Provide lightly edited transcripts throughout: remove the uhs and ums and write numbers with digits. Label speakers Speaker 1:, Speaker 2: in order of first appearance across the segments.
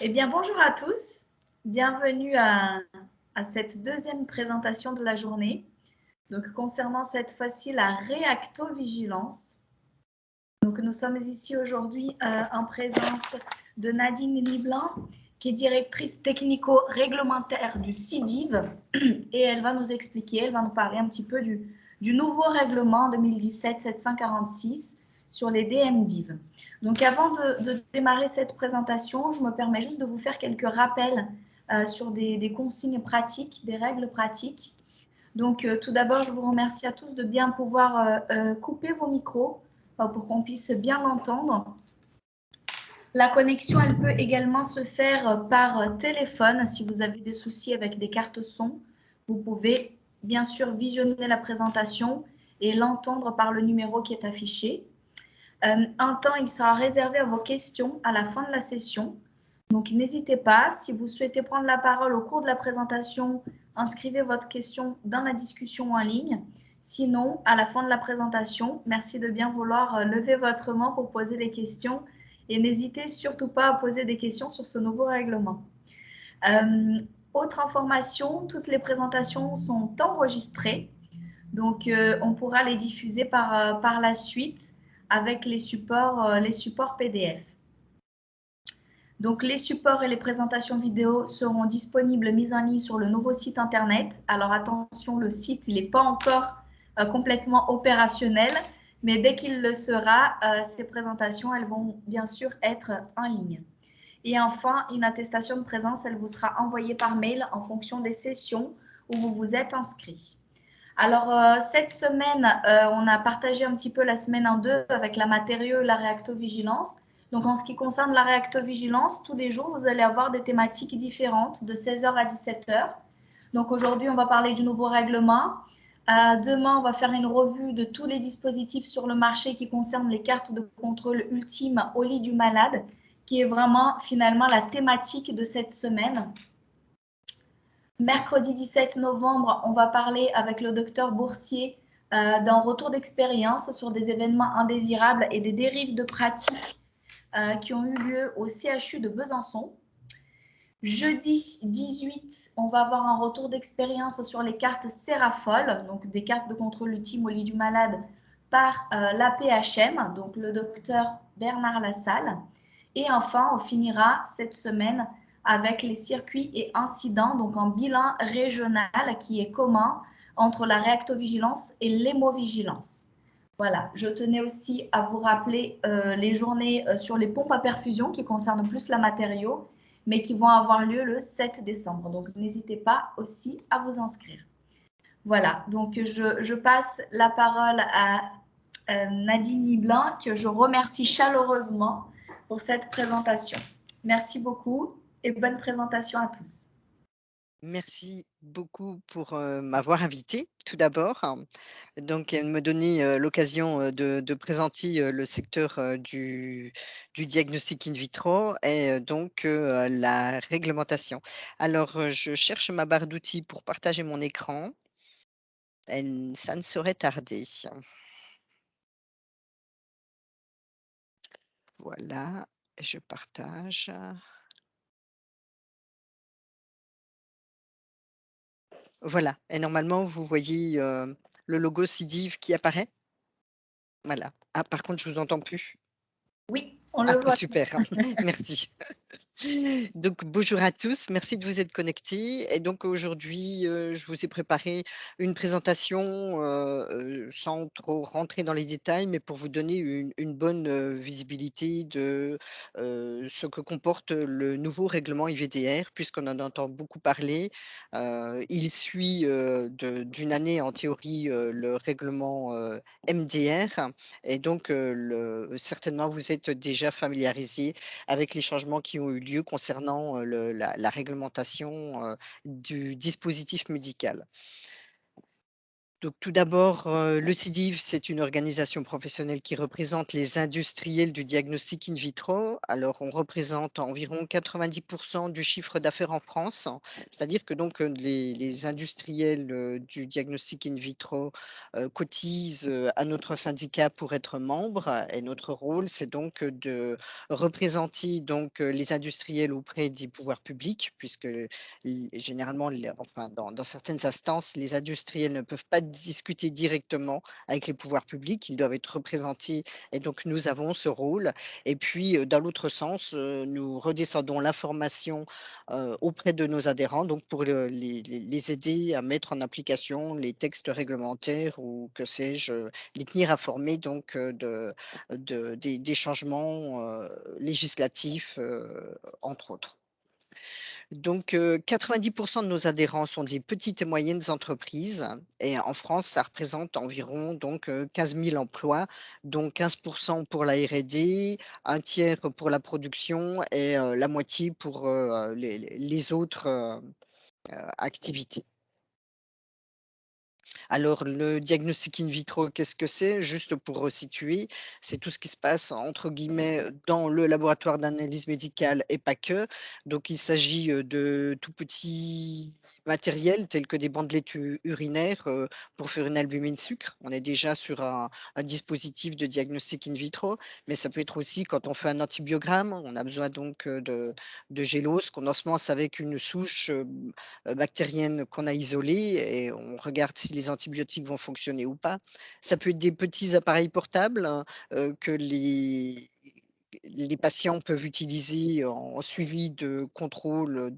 Speaker 1: Eh bien, bonjour à tous. Bienvenue à cette deuxième présentation de la journée. Donc, concernant cette fois-ci la réactovigilance. Donc, nous sommes ici aujourd'hui en présence de Nadine Liblan, qui est directrice technico-réglementaire du CIDIV. Et elle va nous expliquer, elle va nous parler un petit peu du nouveau règlement 2017-746 sur les DMDIV. Donc, avant de démarrer cette présentation, je me permets juste de vous faire quelques rappels sur des consignes pratiques, des règles pratiques. Donc, tout d'abord, je vous remercie à tous de bien pouvoir couper vos micros pour qu'on puisse bien l'entendre. La connexion, elle peut également se faire par téléphone. Si vous avez des soucis avec des cartes son, vous pouvez bien sûr visionner la présentation et l'entendre par le numéro qui est affiché. Un temps, il sera réservé à vos questions à la fin de la session. Donc, n'hésitez pas, si vous souhaitez prendre la parole au cours de la présentation, inscrivez votre question dans la discussion en ligne. Sinon, à la fin de la présentation, merci de bien vouloir lever votre main pour poser les questions et n'hésitez surtout pas à poser des questions sur ce nouveau règlement. Autre information, toutes les présentations sont enregistrées, donc on pourra les diffuser par la suite avec les supports PDF. Donc, les supports et les présentations vidéo seront disponibles, mis en ligne sur le nouveau site internet. Alors, attention, le site, il n'est pas encore complètement opérationnel, mais dès qu'il le sera, ces présentations, elles vont bien sûr être en ligne. Et enfin, une attestation de présence, elle vous sera envoyée par mail en fonction des sessions où vous vous êtes inscrit. Alors, cette semaine, on a partagé un petit peu la semaine en deux avec la matériau et la réactovigilance. Donc, en ce qui concerne la réactovigilance, tous les jours, vous allez avoir des thématiques différentes de 16h à 17h. Donc, aujourd'hui, on va parler du nouveau règlement. Demain, on va faire une revue de tous les dispositifs sur le marché qui concernent les cartes de contrôle ultime au lit du malade, qui est vraiment finalement la thématique de cette semaine. Mercredi 17 novembre, on va parler avec le docteur Boursier d'un retour d'expérience sur des événements indésirables et des dérives de pratiques qui ont eu lieu au CHU de Besançon. Jeudi 18, on va avoir un retour d'expérience sur les cartes Serafol, donc des cartes de contrôle ultime au lit du malade par l'APHM, donc le docteur Bernard Lassalle. Et enfin, on finira cette semaine avec les circuits et incidents, donc un bilan régional qui est commun entre la réactovigilance et l'hémovigilance. Voilà, je tenais aussi à vous rappeler les journées sur les pompes à perfusion qui concernent plus la matériau, mais qui vont avoir lieu le 7 décembre. Donc, n'hésitez pas aussi à vous inscrire. Voilà, donc je passe la parole à Nadine Liblan, que je remercie chaleureusement pour cette présentation. Merci beaucoup et bonne présentation à tous.
Speaker 2: Merci beaucoup pour m'avoir invitée, tout d'abord. Donc, et de me donner l'occasion de présenter le secteur du diagnostic in vitro et donc la réglementation. Alors, je cherche ma barre d'outils pour partager mon écran. Et ça ne saurait tarder. Voilà, je partage. Voilà, et normalement, vous voyez le logo CIDIV qui apparaît. Voilà. Ah, par contre, je vous entends plus.
Speaker 1: Oui, on
Speaker 2: Ah,
Speaker 1: le voit.
Speaker 2: super, merci. Donc, bonjour à tous, merci de vous être connectés. Et donc, aujourd'hui, je vous ai préparé une présentation sans trop rentrer dans les détails, mais pour vous donner une bonne visibilité de ce que comporte le nouveau règlement IVDR, puisqu'on en entend beaucoup parler. Il suit d'une année en théorie le règlement MDR, et donc certainement vous êtes déjà familiarisé avec les changements qui ont eu lieu concernant la réglementation du dispositif médical. Donc tout d'abord, le CIDIV, c'est une organisation professionnelle qui représente les industriels du diagnostic in vitro. Alors on représente environ 90 du chiffre d'affaires en France. C'est-à-dire que donc, les industriels, du diagnostic in vitro, cotisent, à notre syndicat pour être membres et notre rôle, c'est donc, de représenter donc, les industriels auprès des pouvoirs publics puisque généralement, enfin, dans certaines instances, les industriels ne peuvent pas discuter directement avec les pouvoirs publics, ils doivent être représentés et donc nous avons ce rôle. Et puis, dans l'autre sens, nous redescendons l'information auprès de nos adhérents, donc pour les aider à mettre en application les textes réglementaires ou que sais-je, les tenir informés donc des changements législatifs, entre autres. Donc, 90 de nos adhérents sont des petites et moyennes entreprises et en France, ça représente environ donc 15 000 emplois, dont 15 pour la R&D, un tiers pour la production et la moitié pour les autres activités. Alors, le diagnostic in vitro, qu'est-ce que c'est? Juste pour resituer, c'est tout ce qui se passe entre guillemets dans le laboratoire d'analyse médicale et pas que. Donc, il s'agit de tout petits matériels tels que des bandelettes urinaires pour faire une albumine sucre. On est déjà sur un dispositif de diagnostic in vitro, mais ça peut être aussi quand on fait un antibiogramme, on a besoin donc de gélose qu'on ensemence avec une souche bactérienne qu'on a isolée et on regarde si les antibiotiques vont fonctionner ou pas. Ça peut être des petits appareils portables hein, que les patients peuvent utiliser en suivi de contrôle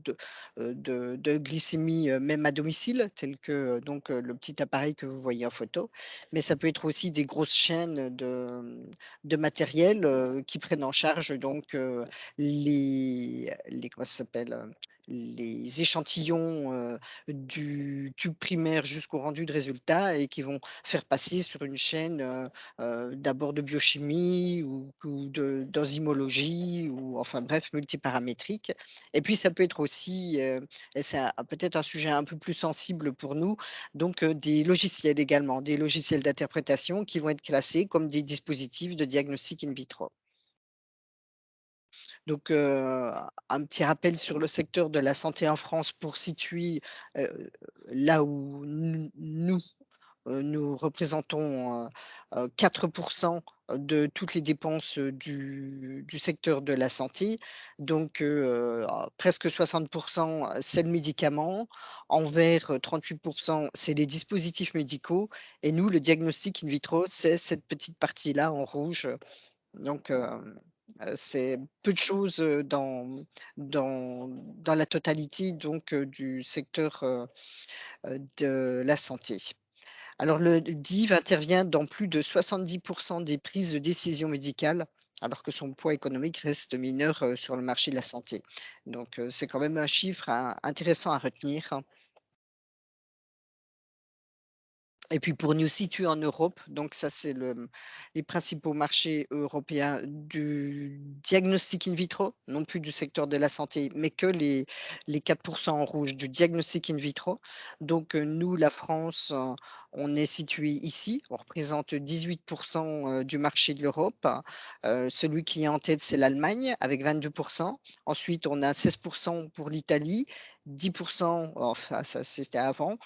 Speaker 2: de glycémie, même à domicile, tel que donc le petit appareil que vous voyez en photo. Mais ça peut être aussi des grosses chaînes de matériel qui prennent en charge donc comment ça s'appelle? Les échantillons du tube primaire jusqu'au rendu de résultat et qui vont faire passer sur une chaîne d'abord de biochimie ou d'enzymologie ou enfin bref, multiparamétrique. Et puis ça peut être aussi, et c'est peut-être un sujet un peu plus sensible pour nous, donc des logiciels également, des logiciels d'interprétation qui vont être classés comme des dispositifs de diagnostic in vitro. Donc, un petit rappel sur le secteur de la santé en France pour situer, là où nous représentons, 4 de toutes les dépenses, du secteur de la santé. Donc, presque 60 c'est le médicament. En vert, 38 c'est les dispositifs médicaux et nous, le diagnostic in vitro, c'est cette petite partie-là en rouge. Donc, c'est peu de choses, dans la totalité donc, du secteur, de la santé. Alors le DIV intervient dans plus de 70 des prises de décision médicales, alors que son poids économique reste mineur, sur le marché de la santé. Donc, c'est quand même un chiffre intéressant à retenir. Et puis pour nous situer en Europe, donc ça c'est les principaux marchés européens du diagnostic in vitro, non plus du secteur de la santé, mais que les 4 en rouge du diagnostic in vitro. Donc nous, la France, on est situé ici, on représente 18 du marché de l'Europe. Celui qui est en tête, c'est l'Allemagne avec 22. Ensuite, on a 16 pour l'Italie, 10, enfin ça c'était avant,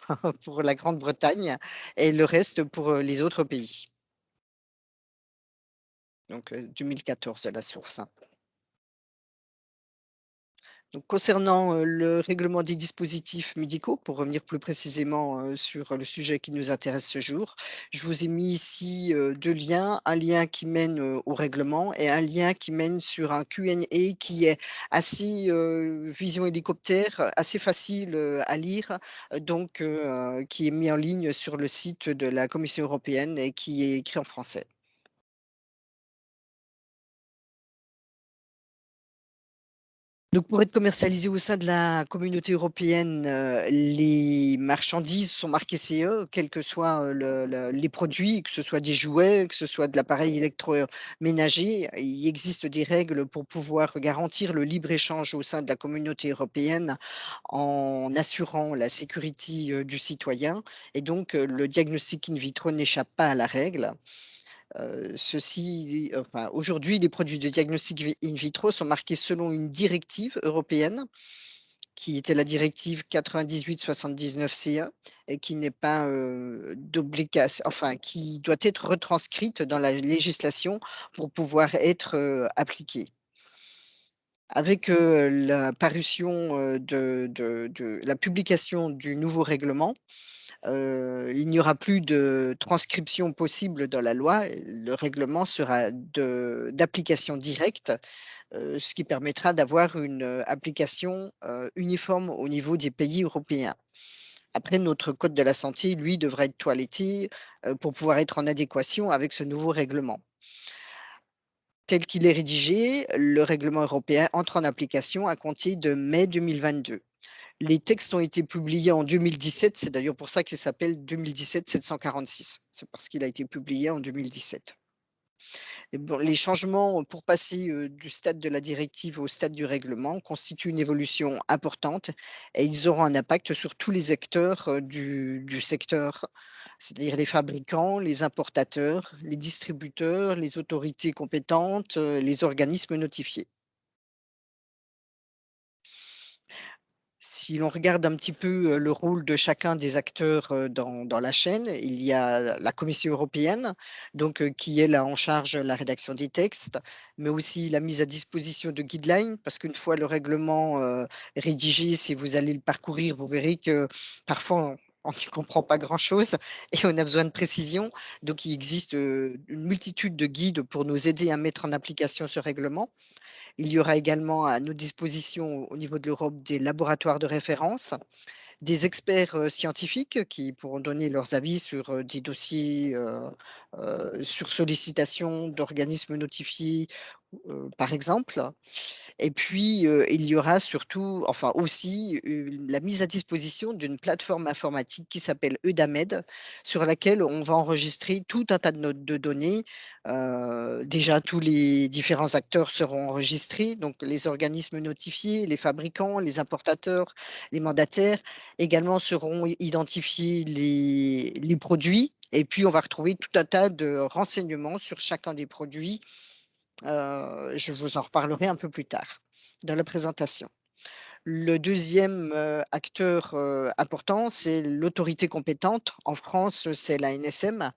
Speaker 2: pour la Grande-Bretagne et le reste pour, les autres pays. Donc, 2014 la source, hein. Donc concernant, le règlement des dispositifs médicaux, pour revenir plus précisément, sur le sujet qui nous intéresse ce jour, je vous ai mis ici, 2 liens. Un lien qui mène, au règlement et un lien qui mène sur un Q&A qui est assez, vision hélicoptère, assez facile, à lire, donc qui est mis en ligne sur le site de la Commission européenne et qui est écrit en français. Donc, pour être commercialisé au sein de la communauté européenne, les marchandises sont marquées CE, quels que soient les produits, que ce soit des jouets, que ce soit de l'appareil électroménager. Il existe des règles pour pouvoir garantir le libre-échange au sein de la communauté européenne en assurant la sécurité du citoyen. Et donc, le diagnostic in vitro n'échappe pas à la règle. Enfin, aujourd'hui, les produits de diagnostic in vitro sont marqués selon une directive européenne qui était la directive 98/79/CE et qui n'est pas d'obligation, enfin, qui doit être retranscrite dans la législation pour pouvoir être appliquée. Avec la parution de la publication du nouveau règlement, il n'y aura plus de transcription possible dans la loi. Le règlement sera d'application directe, ce qui permettra d'avoir une application uniforme au niveau des pays européens. Après, notre code de la santé, lui, devra être toiletté pour pouvoir être en adéquation avec ce nouveau règlement. Tel qu'il est rédigé, le règlement européen entre en application à compter de mai 2022. Les textes ont été publiés en 2017, c'est d'ailleurs pour ça qu'il s'appelle 2017-746. C'est parce qu'il a été publié en 2017. Et bon, les changements pour passer du stade de la directive au stade du règlement constituent une évolution importante et ils auront un impact sur tous les acteurs du secteur, c'est-à-dire les fabricants, les importateurs, les distributeurs, les autorités compétentes, les organismes notifiés. Si l'on regarde un petit peu, le rôle de chacun des acteurs, dans la chaîne, il y a la Commission européenne, donc qui est là en charge la rédaction des textes, mais aussi la mise à disposition de guidelines, parce qu'une fois le règlement, rédigé, si vous allez le parcourir, vous verrez que parfois on n'y comprend pas grand-chose et on a besoin de précision. Donc il existe, une multitude de guides pour nous aider à mettre en application ce règlement. Il y aura également à nos dispositions au niveau de l'Europe des laboratoires de référence, des experts scientifiques qui pourront donner leurs avis sur des dossiers sur sollicitation d'organismes notifiés, par exemple. Et puis, il y aura surtout, enfin aussi, la mise à disposition d'une plateforme informatique qui s'appelle Eudamed, sur laquelle on va enregistrer tout un tas de notes de données. Déjà, tous les différents acteurs seront enregistrés, donc les organismes notifiés, les fabricants, les importateurs, les mandataires. Également seront identifiés les produits. Et puis, on va retrouver tout un tas de renseignements sur chacun des produits. Je vous en reparlerai un peu plus tard dans la présentation. Le deuxième acteur important, c'est l'autorité compétente. En France, c'est l'ANSM.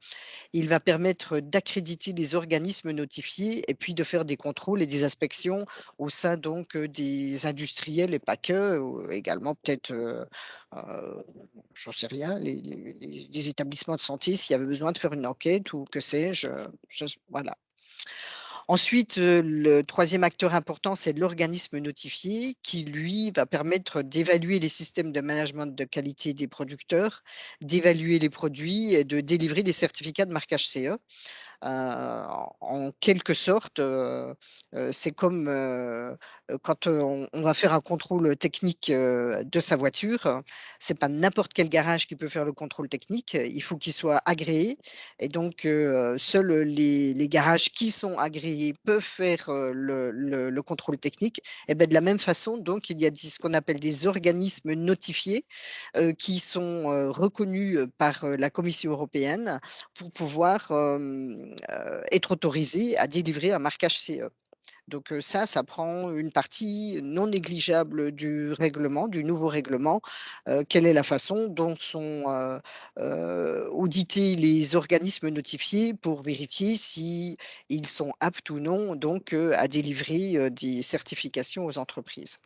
Speaker 2: Il va permettre d'accréditer les organismes notifiés et puis de faire des contrôles et des inspections au sein donc des industriels et pas que, également peut-être, j'en sais rien, les établissements de santé s'il y avait besoin de faire une enquête ou que sais-je, voilà. Ensuite, le troisième acteur important, c'est l'organisme notifié qui, lui, va permettre d'évaluer les systèmes de management de qualité des producteurs, d'évaluer les produits et de délivrer des certificats de marquage CE. En quelque sorte, c'est comme, quand, on va faire un contrôle technique, de sa voiture. C'est pas n'importe quel garage qui peut faire le contrôle technique, il faut qu'il soit agréé et donc seuls les garages qui sont agréés peuvent faire, le contrôle technique et ben de la même façon, donc il y a ce qu'on appelle des organismes notifiés, qui sont, reconnus, par, la Commission européenne pour pouvoir, être autorisé à délivrer un marquage CE. Donc ça prend une partie non négligeable du règlement, du nouveau règlement. Quelle est la façon dont sont, audités les organismes notifiés pour vérifier si ils sont aptes ou non donc, à délivrer, des certifications aux entreprises.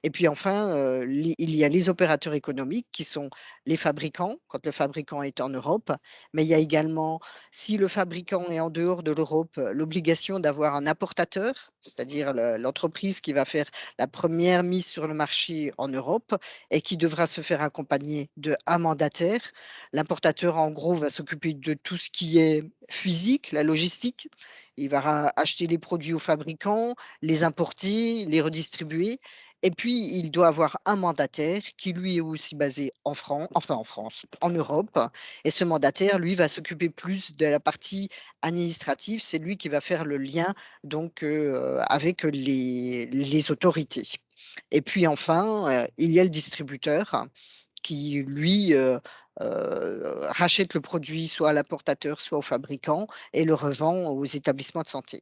Speaker 2: Et puis enfin, il y a les opérateurs économiques qui sont les fabricants, quand le fabricant est en Europe, mais il y a également, si le fabricant est en dehors de l'Europe, l'obligation d'avoir un importateur, c'est-à-dire l'entreprise qui va faire la première mise sur le marché en Europe et qui devra se faire accompagner d'un mandataire. L'importateur, en gros, va s'occuper de tout ce qui est physique, la logistique. Il va acheter les produits aux fabricants, les importer, les redistribuer Et puis, il doit avoir un mandataire qui, lui, est aussi basé en France, en Europe. Et ce mandataire, lui, va s'occuper plus de la partie administrative. C'est lui qui va faire le lien donc, avec les autorités. Et puis enfin, il y a le distributeur qui, lui, rachète le produit soit à l'importateur, soit au fabricant et le revend aux établissements de santé.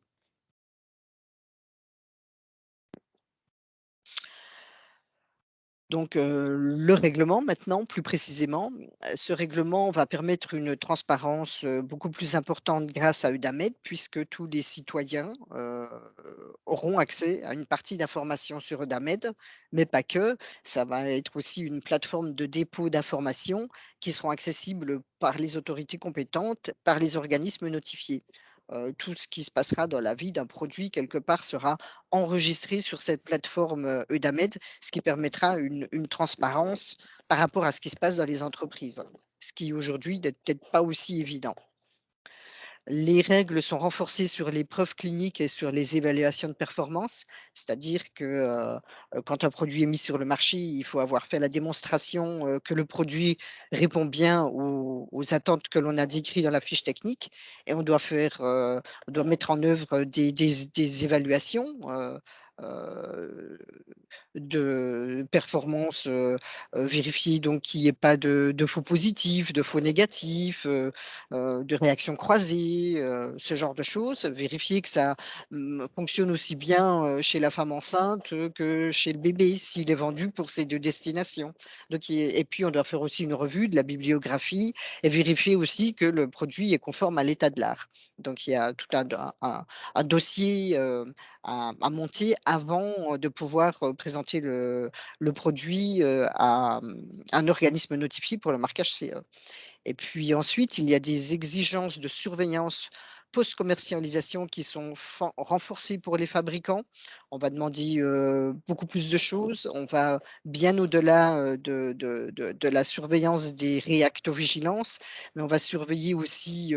Speaker 2: Donc, le règlement maintenant, plus précisément, ce règlement va permettre une transparence, beaucoup plus importante grâce à Eudamed, puisque tous les citoyens, auront accès à une partie d'informations sur Eudamed, mais pas que. Ça va être aussi une plateforme de dépôt d'informations qui seront accessibles par les autorités compétentes, par les organismes notifiés. Tout ce qui se passera dans la vie d'un produit quelque part sera enregistré sur cette plateforme, Eudamed, ce qui permettra une transparence par rapport à ce qui se passe dans les entreprises, ce qui aujourd'hui n'est peut-être pas aussi évident. Les règles sont renforcées sur les preuves cliniques et sur les évaluations de performance, c'est-à-dire que, quand un produit est mis sur le marché, il faut avoir fait la démonstration, que le produit répond bien aux attentes que l'on a décrites dans la fiche technique et on doit mettre en œuvre des évaluations, heu, de performance, vérifier donc qu'il n'y ait pas de faux positifs, de faux négatifs, de réactions croisées, ce genre de choses. Vérifier que ça, fonctionne aussi bien, chez la femme enceinte, que chez le bébé, s'il est vendu pour ces 2 destinations. Donc et puis on doit faire aussi une revue de la bibliographie et vérifier aussi que le produit est conforme à l'état de l'art. Donc il y a tout un dossier, à monter avant, de pouvoir, présenter le produit, à, un organisme notifié pour le marquage CE. Et puis ensuite, il y a des exigences de surveillance post-commercialisation qui sont renforcées pour les fabricants. On va demander beaucoup plus de choses. On va bien au-delà de la surveillance des réactovigilances, mais on va surveiller aussi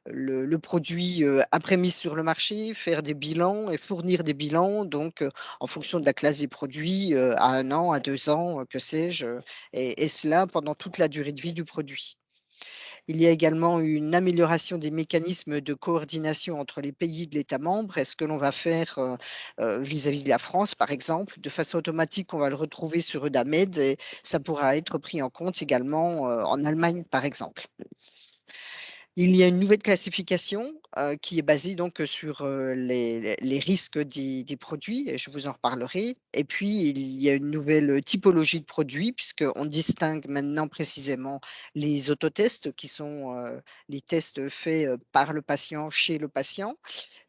Speaker 2: le produit après mise sur le marché, faire des bilans et fournir des bilans, donc en fonction de la classe des produits, à 1 an, à 2 ans, que sais-je, et cela pendant toute la durée de vie du produit. Il y a également une amélioration des mécanismes de coordination entre les pays de l'État membre. Et ce que l'on va faire vis-à-vis de la France, par exemple, de façon automatique, on va le retrouver sur Eudamed et ça pourra être pris en compte également en Allemagne, par exemple. Il y a une nouvelle classification, qui est basée donc sur, les risques des produits et je vous en reparlerai. Et puis il y a une nouvelle typologie de produits puisqu'on distingue maintenant précisément les autotests qui sont, les tests faits, par le patient, chez le patient,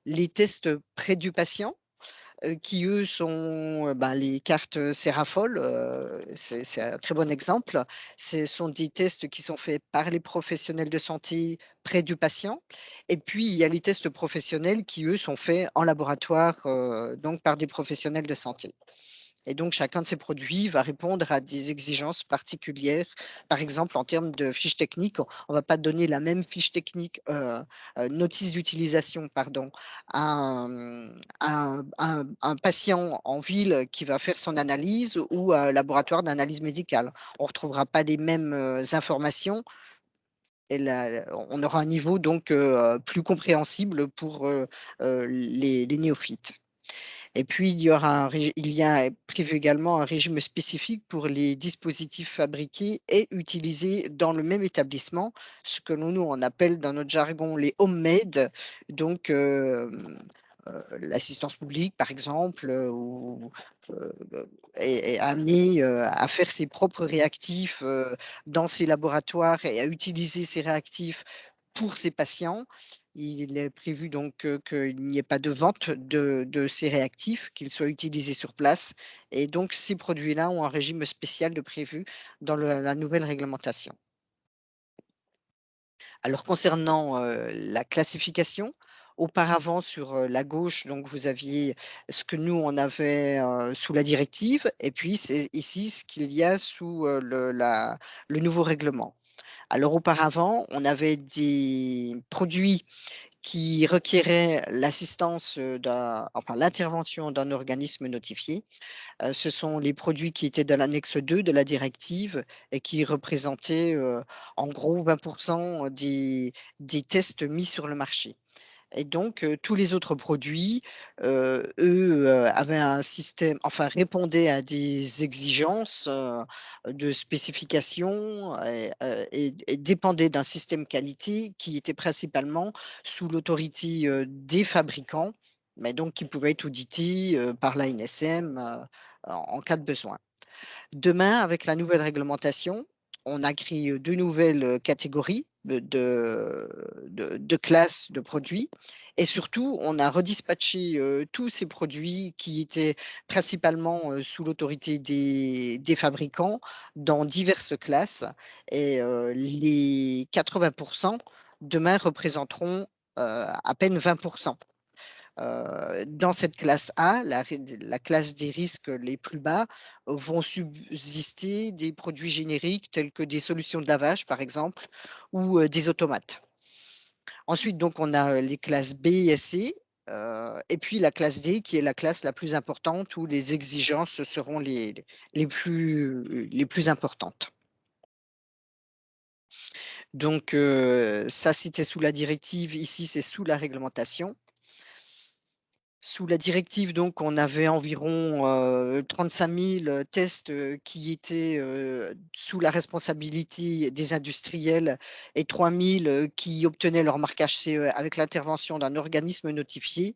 Speaker 2: les tests près du patient qui eux sont, ben, les cartes Serafol, c'est un très bon exemple. Ce sont des tests qui sont faits par les professionnels de santé près du patient et puis il y a les tests professionnels qui eux sont faits en laboratoire, donc par des professionnels de santé. Et donc, chacun de ces produits va répondre à des exigences particulières. Par exemple, en termes de fiches techniques, on ne va pas donner la même fiche technique, notice d'utilisation, pardon, à un patient en ville qui va faire son analyse ou à un laboratoire d'analyse médicale. On ne retrouvera pas les mêmes informations et on aura un niveau donc plus compréhensible pour les néophytes. Et puis, il y a prévu également un régime spécifique pour les dispositifs fabriqués et utilisés dans le même établissement, ce que nous, on appelle dans notre jargon les homemade, donc l'assistance publique, par exemple, ou heu, est amenée, à faire ses propres réactifs, dans ses laboratoires et à utiliser ces réactifs pour ses patients. Il est prévu donc qu'il n'y ait pas de vente de ces réactifs, qu'ils soient utilisés sur place et donc ces produits-là ont un régime spécial de prévu dans la nouvelle réglementation. Alors concernant, la classification, auparavant sur, la gauche, donc vous aviez ce que nous on avait, sous la directive et puis c'est ici ce qu'il y a sous, le nouveau règlement. Alors auparavant, on avait des produits qui requéraient l'assistance, enfin l'intervention d'un organisme notifié. Ce sont les produits qui étaient dans l'annexe 2 de la directive et qui représentaient, en gros 20 des tests mis sur le marché. Et donc, tous les autres produits, eux, avaient un système, enfin répondaient à des exigences, de spécification et dépendaient d'un système qualité qui était principalement sous l'autorité, des fabricants, mais donc qui pouvait être audité, par l'ANSM, en cas de besoin. Demain, avec la nouvelle réglementation, on a créé 2 nouvelles, catégories de classes de produits et surtout, on a redispatché, tous ces produits qui étaient principalement, sous l'autorité des fabricants dans diverses classes et les 80 demain représenteront, à peine 20. Dans cette classe A, la classe des risques les plus bas, vont subsister des produits génériques tels que des solutions de lavage, par exemple, ou des automates. Ensuite, donc, on a les classes B et C, et puis la classe D, qui est la classe la plus importante, où les exigences seront les plus importantes. Donc, ça, c'était sous la directive. Ici, c'est sous la réglementation. Sous la directive, donc, on avait environ 35 000 tests qui étaient sous la responsabilité des industriels et 3 000 qui obtenaient leur marquage CE avec l'intervention d'un organisme notifié.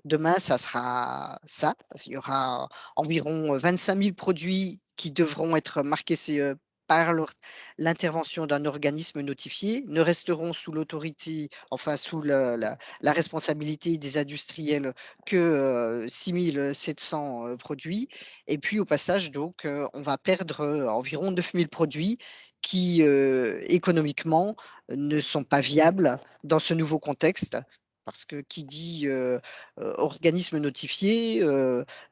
Speaker 2: Demain, ça sera ça, parce qu'il y aura environ 25 000 produits qui devront être marqués CE par l'intervention d'un organisme notifié, ne resteront sous l'autorité, enfin sous la responsabilité des industriels que 6 700 produits. Et puis au passage, donc, on va perdre environ 9 000 produits qui, économiquement, ne sont pas viables dans ce nouveau contexte. Parce que qui dit organisme notifié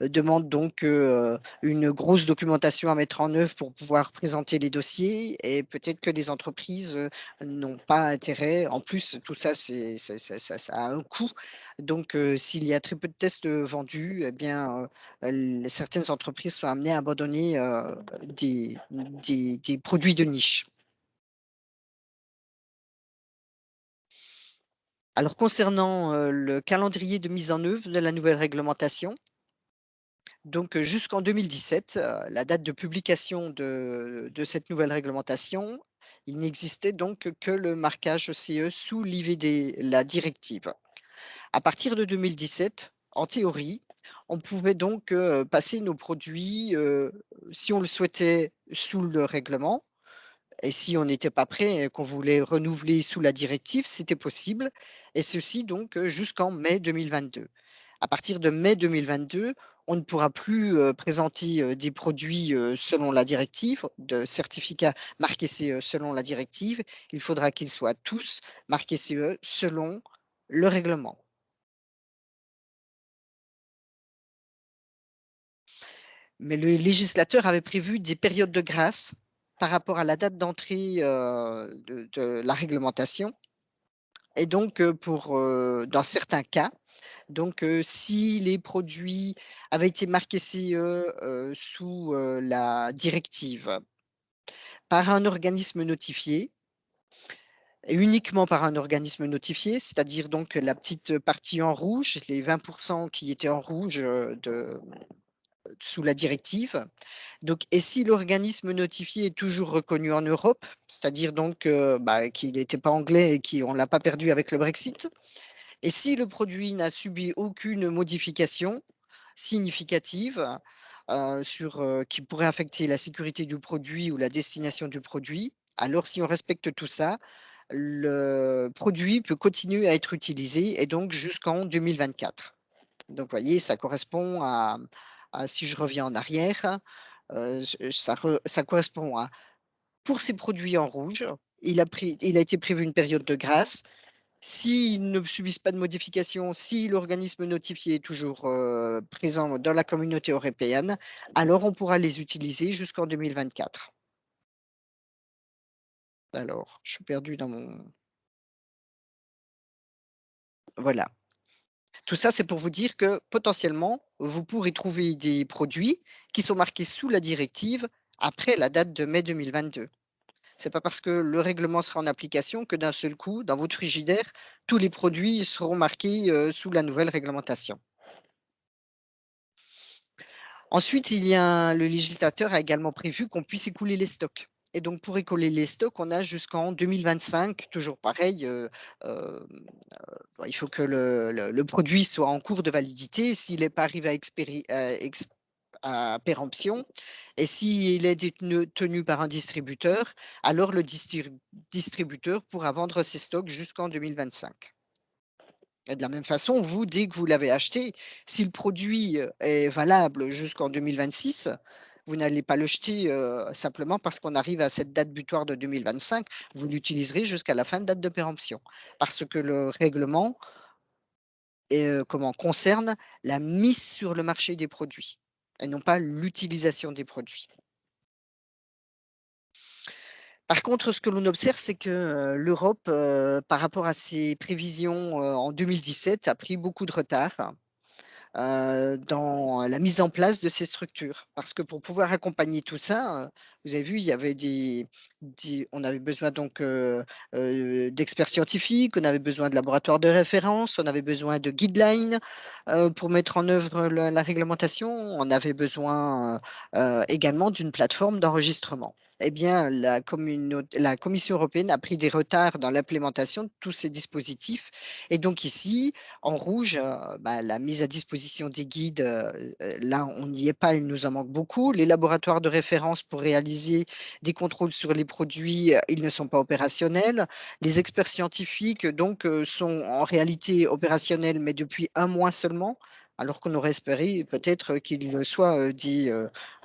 Speaker 2: demande donc une grosse documentation à mettre en œuvre pour pouvoir présenter les dossiers et peut-être que les entreprises n'ont pas intérêt. En plus, tout ça, ça a un coût. Donc, s'il y a très peu de tests vendus, eh bien, certaines entreprises sont amenées à abandonner des produits de niche. Alors, concernant le calendrier de mise en œuvre de la nouvelle réglementation, donc jusqu'en 2017, la date de publication de cette nouvelle réglementation, il n'existait donc que le marquage CE sous l'IVD, la directive. À partir de 2017, en théorie, on pouvait donc passer nos produits, si on le souhaitait, sous le règlement. Et si on n'était pas prêt et qu'on voulait renouveler sous la directive, c'était possible. Et ceci donc jusqu'en mai 2022. À partir de mai 2022, on ne pourra plus présenter des produits selon la directive, de certificats marqués CE selon la directive. Il faudra qu'ils soient tous marqués CE selon le règlement. Mais le législateur avait prévu des périodes de grâce par rapport à la date d'entrée de la réglementation. Et donc, dans certains cas, donc, si les produits avaient été marqués CE sous la directive par un organisme notifié, et uniquement par un organisme notifié, c'est-à-dire donc la petite partie en rouge, les 20 qui étaient en rouge sous la directive. Donc, et si l'organisme notifié est toujours reconnu en Europe, c'est-à-dire donc qu'il n'était pas anglais et qu'on ne l'a pas perdu avec le Brexit, et si le produit n'a subi aucune modification significative qui pourrait affecter la sécurité du produit ou la destination du produit, alors si on respecte tout ça, le produit peut continuer à être utilisé et donc jusqu'en 2024. Donc, vous voyez, ça correspond si je reviens en arrière, ça correspond à, pour ces produits en rouge, il a été prévu une période de grâce. S'ils ne subissent pas de modification, si l'organisme notifié est toujours présent dans la communauté européenne, alors on pourra les utiliser jusqu'en 2024. Alors, je suis perdu dans mon… Voilà. Tout ça, c'est pour vous dire que potentiellement, vous pourrez trouver des produits qui sont marqués sous la directive après la date de mai 2022. C'est pas parce que le règlement sera en application que d'un seul coup, dans votre frigidaire, tous les produits seront marqués, sous la nouvelle réglementation. Ensuite, le législateur a également prévu qu'on puisse écouler les stocks. Et donc, pour écouler les stocks, on a jusqu'en 2025, toujours pareil. Il faut que le produit soit en cours de validité. S'il n'est pas arrivé à péremption, et s'il est tenu par un distributeur, alors le distributeur pourra vendre ses stocks jusqu'en 2025. Et de la même façon, vous, dès que vous l'avez acheté, si le produit est valable jusqu'en 2026, vous n'allez pas le jeter simplement parce qu'on arrive à cette date butoir de 2025. Vous l'utiliserez jusqu'à la fin de date de péremption. Parce que le règlement concerne la mise sur le marché des produits et non pas l'utilisation des produits. Par contre, ce que l'on observe, c'est que l'Europe, par rapport à ses prévisions en 2017, a pris beaucoup de retard dans la mise en place de ces structures. Parce que pour pouvoir accompagner tout ça, vous avez vu, il y avait on avait besoin donc d'experts scientifiques, on avait besoin de laboratoires de référence, on avait besoin de guidelines pour mettre en œuvre la réglementation, on avait besoin également d'une plateforme d'enregistrement. Eh bien, la Commission européenne a pris des retards dans l'implémentation de tous ces dispositifs. Et donc ici, en rouge, la mise à disposition des guides, là, on n'y est pas, il nous en manque beaucoup. Les laboratoires de référence pour réaliser des contrôles sur les produits, ils ne sont pas opérationnels. Les experts scientifiques, donc, sont en réalité opérationnels, mais depuis un mois seulement, alors qu'on aurait espéré peut-être qu'ils soient dès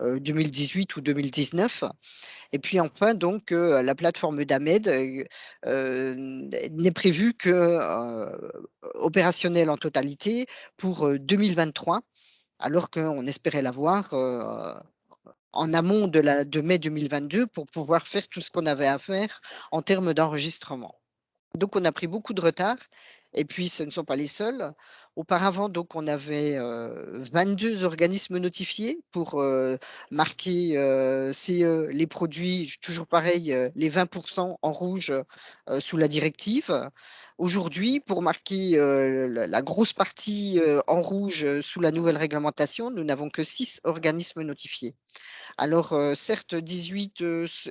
Speaker 2: 2018 ou 2019. Et puis enfin, donc, la plateforme d'AMED n'est prévue que opérationnelle en totalité pour 2023, alors qu'on espérait l'avoir en amont de mai 2022 pour pouvoir faire tout ce qu'on avait à faire en termes d'enregistrement. Donc, on a pris beaucoup de retard et puis ce ne sont pas les seuls. Auparavant, donc, on avait 22 organismes notifiés pour marquer les produits, toujours pareil, les 20% en rouge sous la directive. Aujourd'hui, pour marquer la grosse partie en rouge sous la nouvelle réglementation, nous n'avons que 6 organismes notifiés. Alors, certes, 18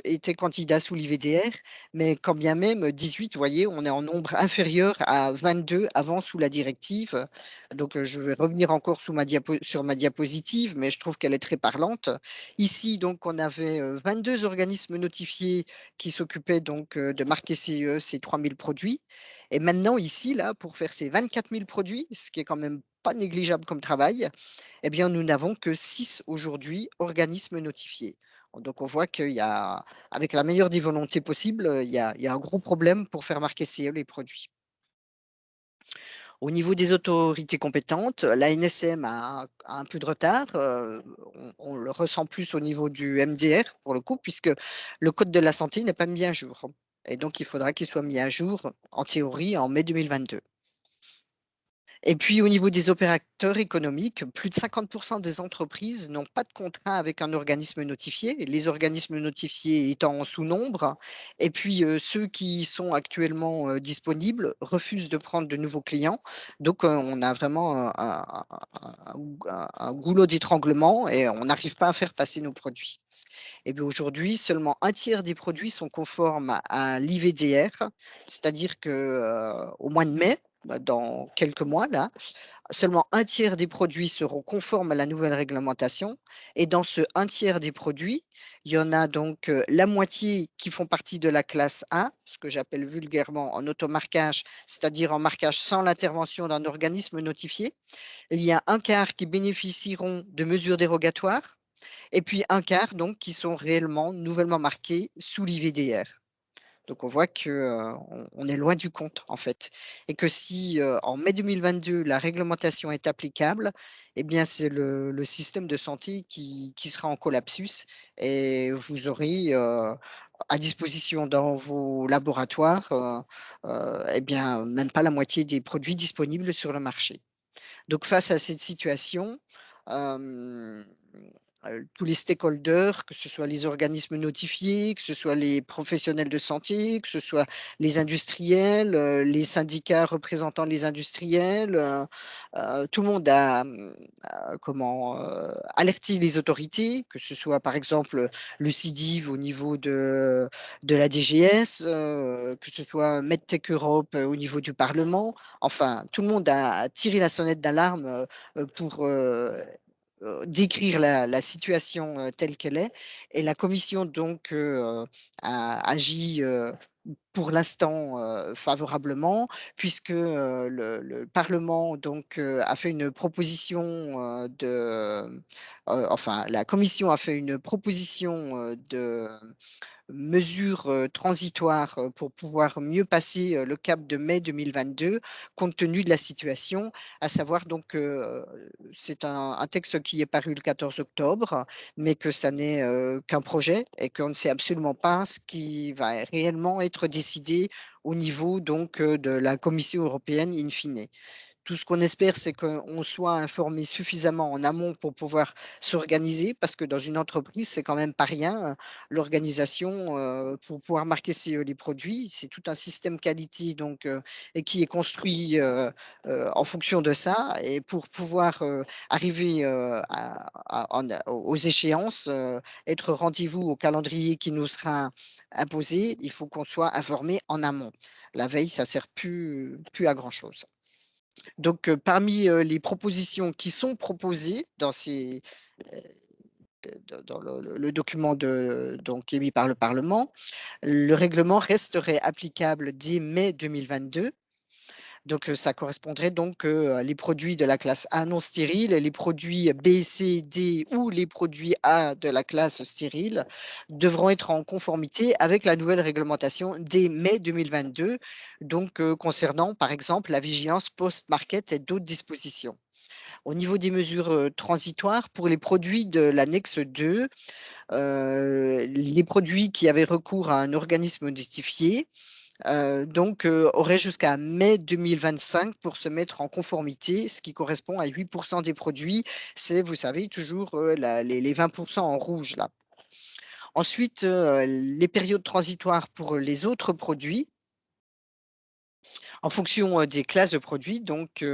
Speaker 2: étaient candidats sous l'IVDR, mais quand bien même 18, vous voyez, on est en nombre inférieur à 22 avant sous la directive. Donc, je vais revenir encore sur ma diapositive, mais je trouve qu'elle est très parlante. Ici, donc, on avait 22 organismes notifiés qui s'occupaient donc de marquer ces 3000 produits. Et maintenant, ici, là, pour faire ces 24 000 produits, ce qui est quand même pas négligeable comme travail, eh bien, nous n'avons que 6 aujourd'hui organismes notifiés. Donc, on voit qu'il y a, avec la meilleure des volontés possibles, il y a un gros problème pour faire marquer CE les produits. Au niveau des autorités compétentes, la NSM a un peu de retard. On le ressent plus au niveau du MDR, pour le coup, puisque le code de la santé n'est pas mis à jour. Et donc, il faudra qu'il soit mis à jour, en théorie, en mai 2022. Et puis au niveau des opérateurs économiques, plus de 50% des entreprises n'ont pas de contrat avec un organisme notifié, les organismes notifiés étant en sous-nombre. Et puis ceux qui sont actuellement disponibles refusent de prendre de nouveaux clients. Donc on a vraiment un goulot d'étranglement et on n'arrive pas à faire passer nos produits. Et bien aujourd'hui, seulement un tiers des produits sont conformes à l'IVDR, c'est-à-dire que au mois de mai, dans quelques mois là, seulement un tiers des produits seront conformes à la nouvelle réglementation. Et dans ce un tiers des produits, il y en a donc la moitié qui font partie de la classe A, ce que j'appelle vulgairement en automarquage, c'est-à-dire en marquage sans l'intervention d'un organisme notifié. Il y a un quart qui bénéficieront de mesures dérogatoires et puis un quart donc qui sont réellement nouvellement marqués sous l'IVDR. Donc on voit que, on est loin du compte en fait et que si, en mai 2022 la réglementation est applicable, eh bien c'est le système de santé qui sera en collapsus et vous aurez, à disposition dans vos laboratoires, et bien, même pas la moitié des produits disponibles sur le marché. Donc face à cette situation, hem, tous les stakeholders, que ce soit les organismes notifiés, que ce soit les professionnels de santé, que ce soit les industriels, les syndicats représentant les industriels, tout le monde a alerté les autorités, que ce soit par exemple le CIDIV au niveau de la DGS, que ce soit MedTech Europe, au niveau du parlement. Enfin, tout le monde a tiré la sonnette d'alarme, pour, décrire la situation, telle qu'elle est, et la commission donc, a agi, pour l'instant, favorablement, puisque, le parlement donc, a fait une proposition, enfin la commission a fait une proposition, de mesures, transitoires, pour pouvoir mieux passer, le cap de mai 2022, compte tenu de la situation. À savoir donc, c'est un texte qui est paru le 14 octobre, mais que ça n'est, qu'un projet et qu'on ne sait absolument pas ce qui va réellement être décidé au niveau donc, de la Commission européenne in fine. Tout ce qu'on espère, c'est qu'on soit informé suffisamment en amont pour pouvoir s'organiser, parce que dans une entreprise, c'est quand même pas rien, l'organisation, pour pouvoir marquer les produits. C'est tout un système qualité donc, et qui est construit, en fonction de ça, et pour pouvoir, arriver, aux échéances, être au rendez-vous au calendrier qui nous sera imposé, il faut qu'on soit informé en amont. La veille, ça sert plus à grand chose. Donc, parmi, les propositions qui sont proposées dans ces, heu, dans le document donc émis par le parlement, le règlement resterait applicable dès mai 2022. Donc, ça correspondrait donc, les produits de la classe A non stériles, les produits B, C, D ou les produits A de la classe stérile devront être en conformité avec la nouvelle réglementation dès mai 2022, donc, concernant par exemple la vigilance post-market et d'autres dispositions. Au niveau des mesures, transitoires, pour les produits de l'annexe 2, les produits qui avaient recours à un organisme notifié, donc, aurait jusqu'à mai 2025 pour se mettre en conformité, ce qui correspond à 8 des produits. C'est, vous savez, toujours, les 20 en rouge là. Ensuite, les périodes transitoires pour les autres produits, en fonction, des classes de produits. Donc,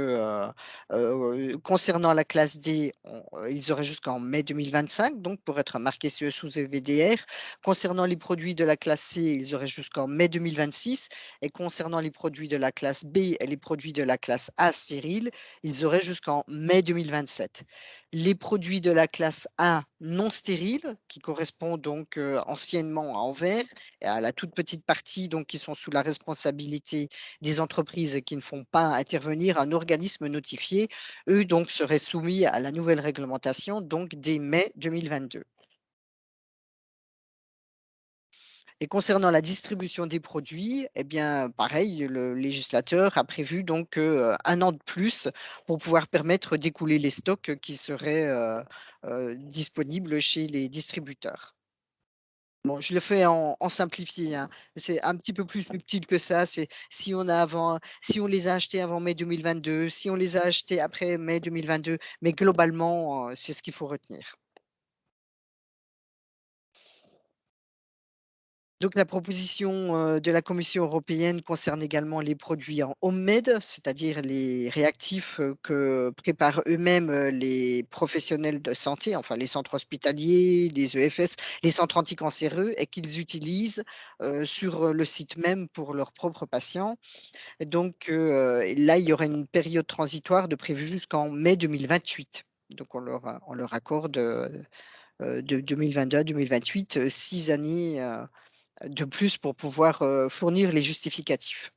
Speaker 2: concernant la classe D, ils auraient jusqu'en mai 2025, donc pour être marqués sous EVDR. Concernant les produits de la classe C, ils auraient jusqu'en mai 2026, et concernant les produits de la classe B et les produits de la classe A stérile, ils auraient jusqu'en mai 2027. Les produits de la classe A non stériles, qui correspondent donc, anciennement à Anvers, et à la toute petite partie donc qui sont sous la responsabilité des entreprises qui ne font pas intervenir un organisme notifié, eux donc seraient soumis à la nouvelle réglementation donc dès mai 2022. Et concernant la distribution des produits, eh bien pareil, le législateur a prévu donc, 1 an de plus pour pouvoir permettre d'écouler les stocks qui seraient, disponibles chez les distributeurs. Bon, je le fais en simplifié, hein. C'est un petit peu plus subtil que ça. C'est si on les a achetés avant mai 2022, si on les a achetés après mai 2022, mais globalement, c'est ce qu'il faut retenir. Donc la proposition, de la Commission européenne concerne également les produits en homemade, c'est-à-dire les réactifs, que préparent eux-mêmes, les professionnels de santé, enfin les centres hospitaliers, les EFS, les centres anticancéreux, et qu'ils utilisent, sur, le site même pour leurs propres patients. Et donc, là, il y aurait une période transitoire de prévue jusqu'en mai 2028. Donc on leur accorde, de 2022 à 2028, 6 années, de plus pour pouvoir, fournir les justificatifs.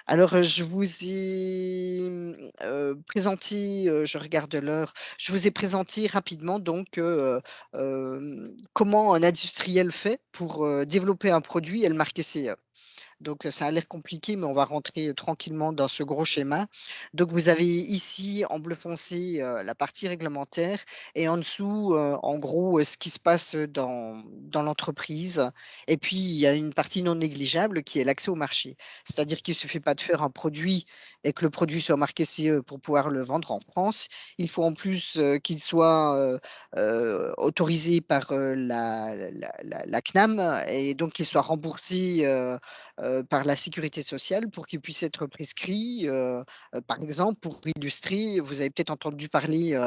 Speaker 2: Alors, je vous ai, présenté, je regarde l'heure, je vous ai présenté rapidement donc, comment un industriel fait pour, développer un produit et le marquer CE. Donc, ça a l'air compliqué, mais on va rentrer tranquillement dans ce gros schéma. Donc, vous avez ici en bleu foncé la partie réglementaire et en dessous, en gros, ce qui se passe dans l'entreprise. Et puis, il y a une partie non négligeable qui est l'accès au marché. C'est-à-dire qu'il ne suffit pas de faire un produit et que le produit soit marqué CE pour pouvoir le vendre en France. Il faut en plus qu'il soit autorisé par la CNAM et donc qu'il soit remboursé par la sécurité sociale pour qu'il puisse être prescrit. Par exemple, pour illustrer, vous avez peut-être entendu parler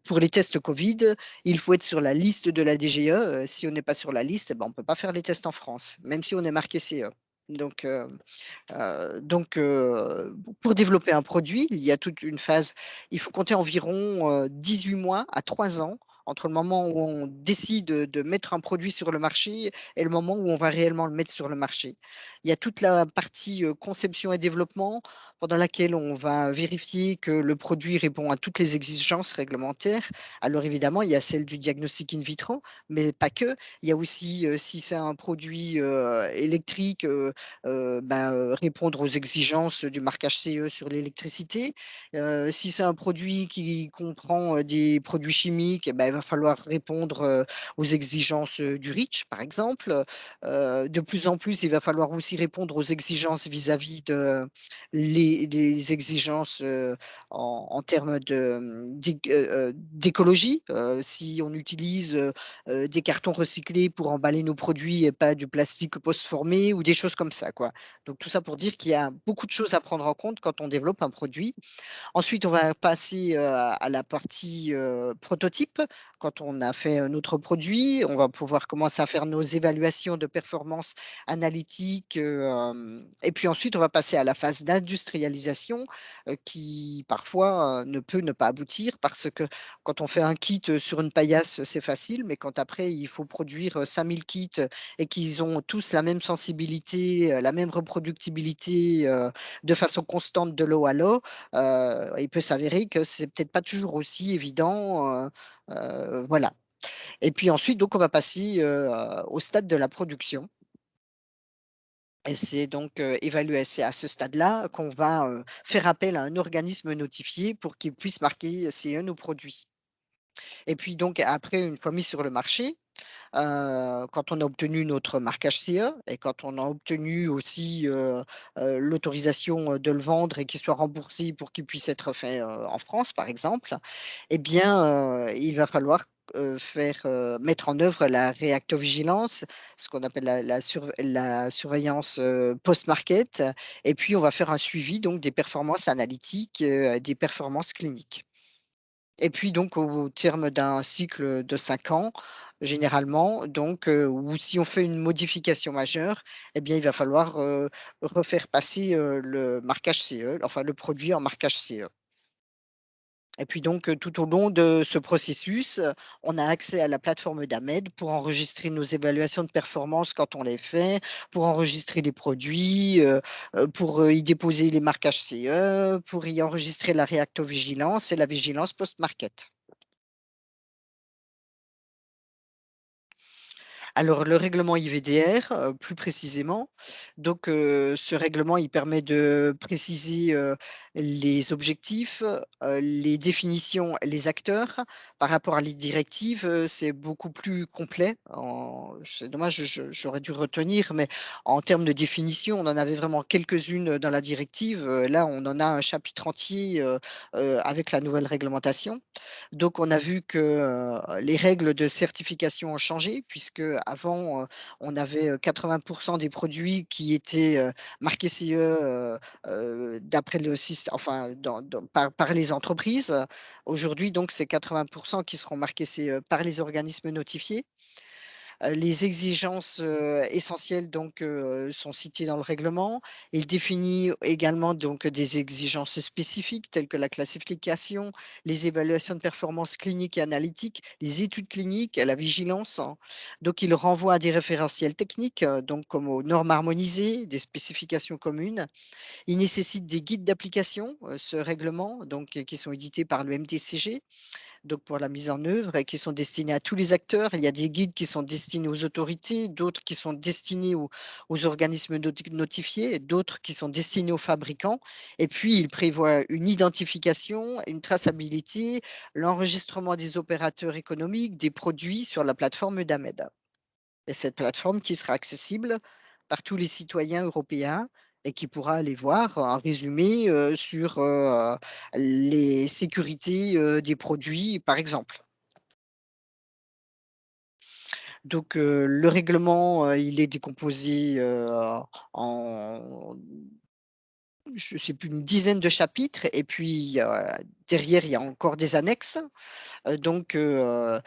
Speaker 2: pour les tests Covid, il faut être sur la liste de la DGE. Si on n'est pas sur la liste, eh ben, on ne peut pas faire les tests en France, même si on est marqué CE. Donc, pour développer un produit, il y a toute une phase. Il faut compter environ 18 mois à 3 ans entre le moment où on décide de mettre un produit sur le marché et le moment où on va réellement le mettre sur le marché. Il y a toute la partie conception et développement pendant laquelle on va vérifier que le produit répond à toutes les exigences réglementaires. Alors évidemment, il y a celle du diagnostic in vitro, mais pas que. Il y a aussi, si c'est un produit électrique, répondre aux exigences du marquage CE sur l'électricité. Si c'est un produit qui comprend des produits chimiques, eh ben, il va falloir répondre aux exigences du REACH, par exemple. De plus en plus, il va falloir aussi répondre aux exigences vis-à-vis de les exigences en termes d'écologie. Si on utilise des cartons recyclés pour emballer nos produits et pas du plastique post-formé ou des choses comme ça, quoi. Donc tout ça pour dire qu'il y a beaucoup de choses à prendre en compte quand on développe un produit. Ensuite, on va passer à la partie prototype. Quand on a fait notre produit, on va pouvoir commencer à faire nos évaluations de performance analytique. Et puis ensuite, on va passer à la phase d'industrialisation qui parfois ne peut ne pas aboutir parce que quand on fait un kit sur une paillasse, c'est facile, mais quand après, il faut produire 5000 kits et qu'ils ont tous la même sensibilité, la même reproductibilité de façon constante de l'eau à l'eau, il peut s'avérer que c'est peut-être pas toujours aussi évident. Voilà. Et puis ensuite, donc, on va passer au stade de la production. Et c'est donc évalué, c'est à ce stade-là qu'on va faire appel à un organisme notifié pour qu'il puisse marquer CE nos produits. Et puis donc après, une fois mis sur le marché, quand on a obtenu notre marquage CE et quand on a obtenu aussi l'autorisation de le vendre et qu'il soit remboursé pour qu'il puisse être fait en France, par exemple, eh bien, il va falloir mettre en œuvre la réactovigilance, ce qu'on appelle la surveillance post-market, et puis on va faire un suivi donc des performances analytiques, des performances cliniques. Et puis donc au terme d'un cycle de 5 ans, généralement, donc ou si on fait une modification majeure, eh bien, il va falloir, refaire passer, le marquage CE, enfin le produit en marquage CE. Et puis donc, tout au long de ce processus, on a accès à la plateforme d'AMED pour enregistrer nos évaluations de performance quand on les fait, pour enregistrer les produits, pour, y déposer les marquages CE, pour y enregistrer la réactovigilance et la vigilance post-market. Alors le règlement IVDR, plus précisément, donc ce règlement, il permet de préciser, les objectifs, les définitions, les acteurs. Par rapport à les directives, c'est beaucoup plus complet. C'est dommage, j'aurais dû retenir, mais en termes de définition, on en avait vraiment quelques-unes dans la directive. Là, on en a un chapitre entier, avec la nouvelle réglementation. Donc, on a vu que les règles de certification ont changé, puisque avant, on avait 80% des produits qui étaient marqués CE d'après le système, enfin, par les entreprises. Aujourd'hui, donc, c'est 80% qui seront marqués CE par les organismes notifiés. Les exigences essentielles donc, sont citées dans le règlement. Il définit également donc des exigences spécifiques telles que la classification, les évaluations de performance clinique et analytique, les études cliniques, la vigilance, hein. Donc il renvoie à des référentiels techniques, donc comme aux normes harmonisées, des spécifications communes. Il nécessite des guides d'application, ce règlement, donc qui sont édités par le MDCG. donc pour la mise en œuvre et qui sont destinés à tous les acteurs. Il y a des guides qui sont destinés aux autorités, d'autres qui sont destinés aux organismes notifiés, et d'autres qui sont destinés aux fabricants. Et puis, il prévoit une identification, une traçabilité, l'enregistrement des opérateurs économiques, des produits sur la plateforme d'AMED. Et cette plateforme qui sera accessible par tous les citoyens européens et qui pourra aller voir un résumé sur les sécurités des produits, par exemple. Donc, le règlement, il est décomposé en, je ne sais plus, une dizaine de chapitres. Et puis, derrière, il y a encore des annexes. Donc, le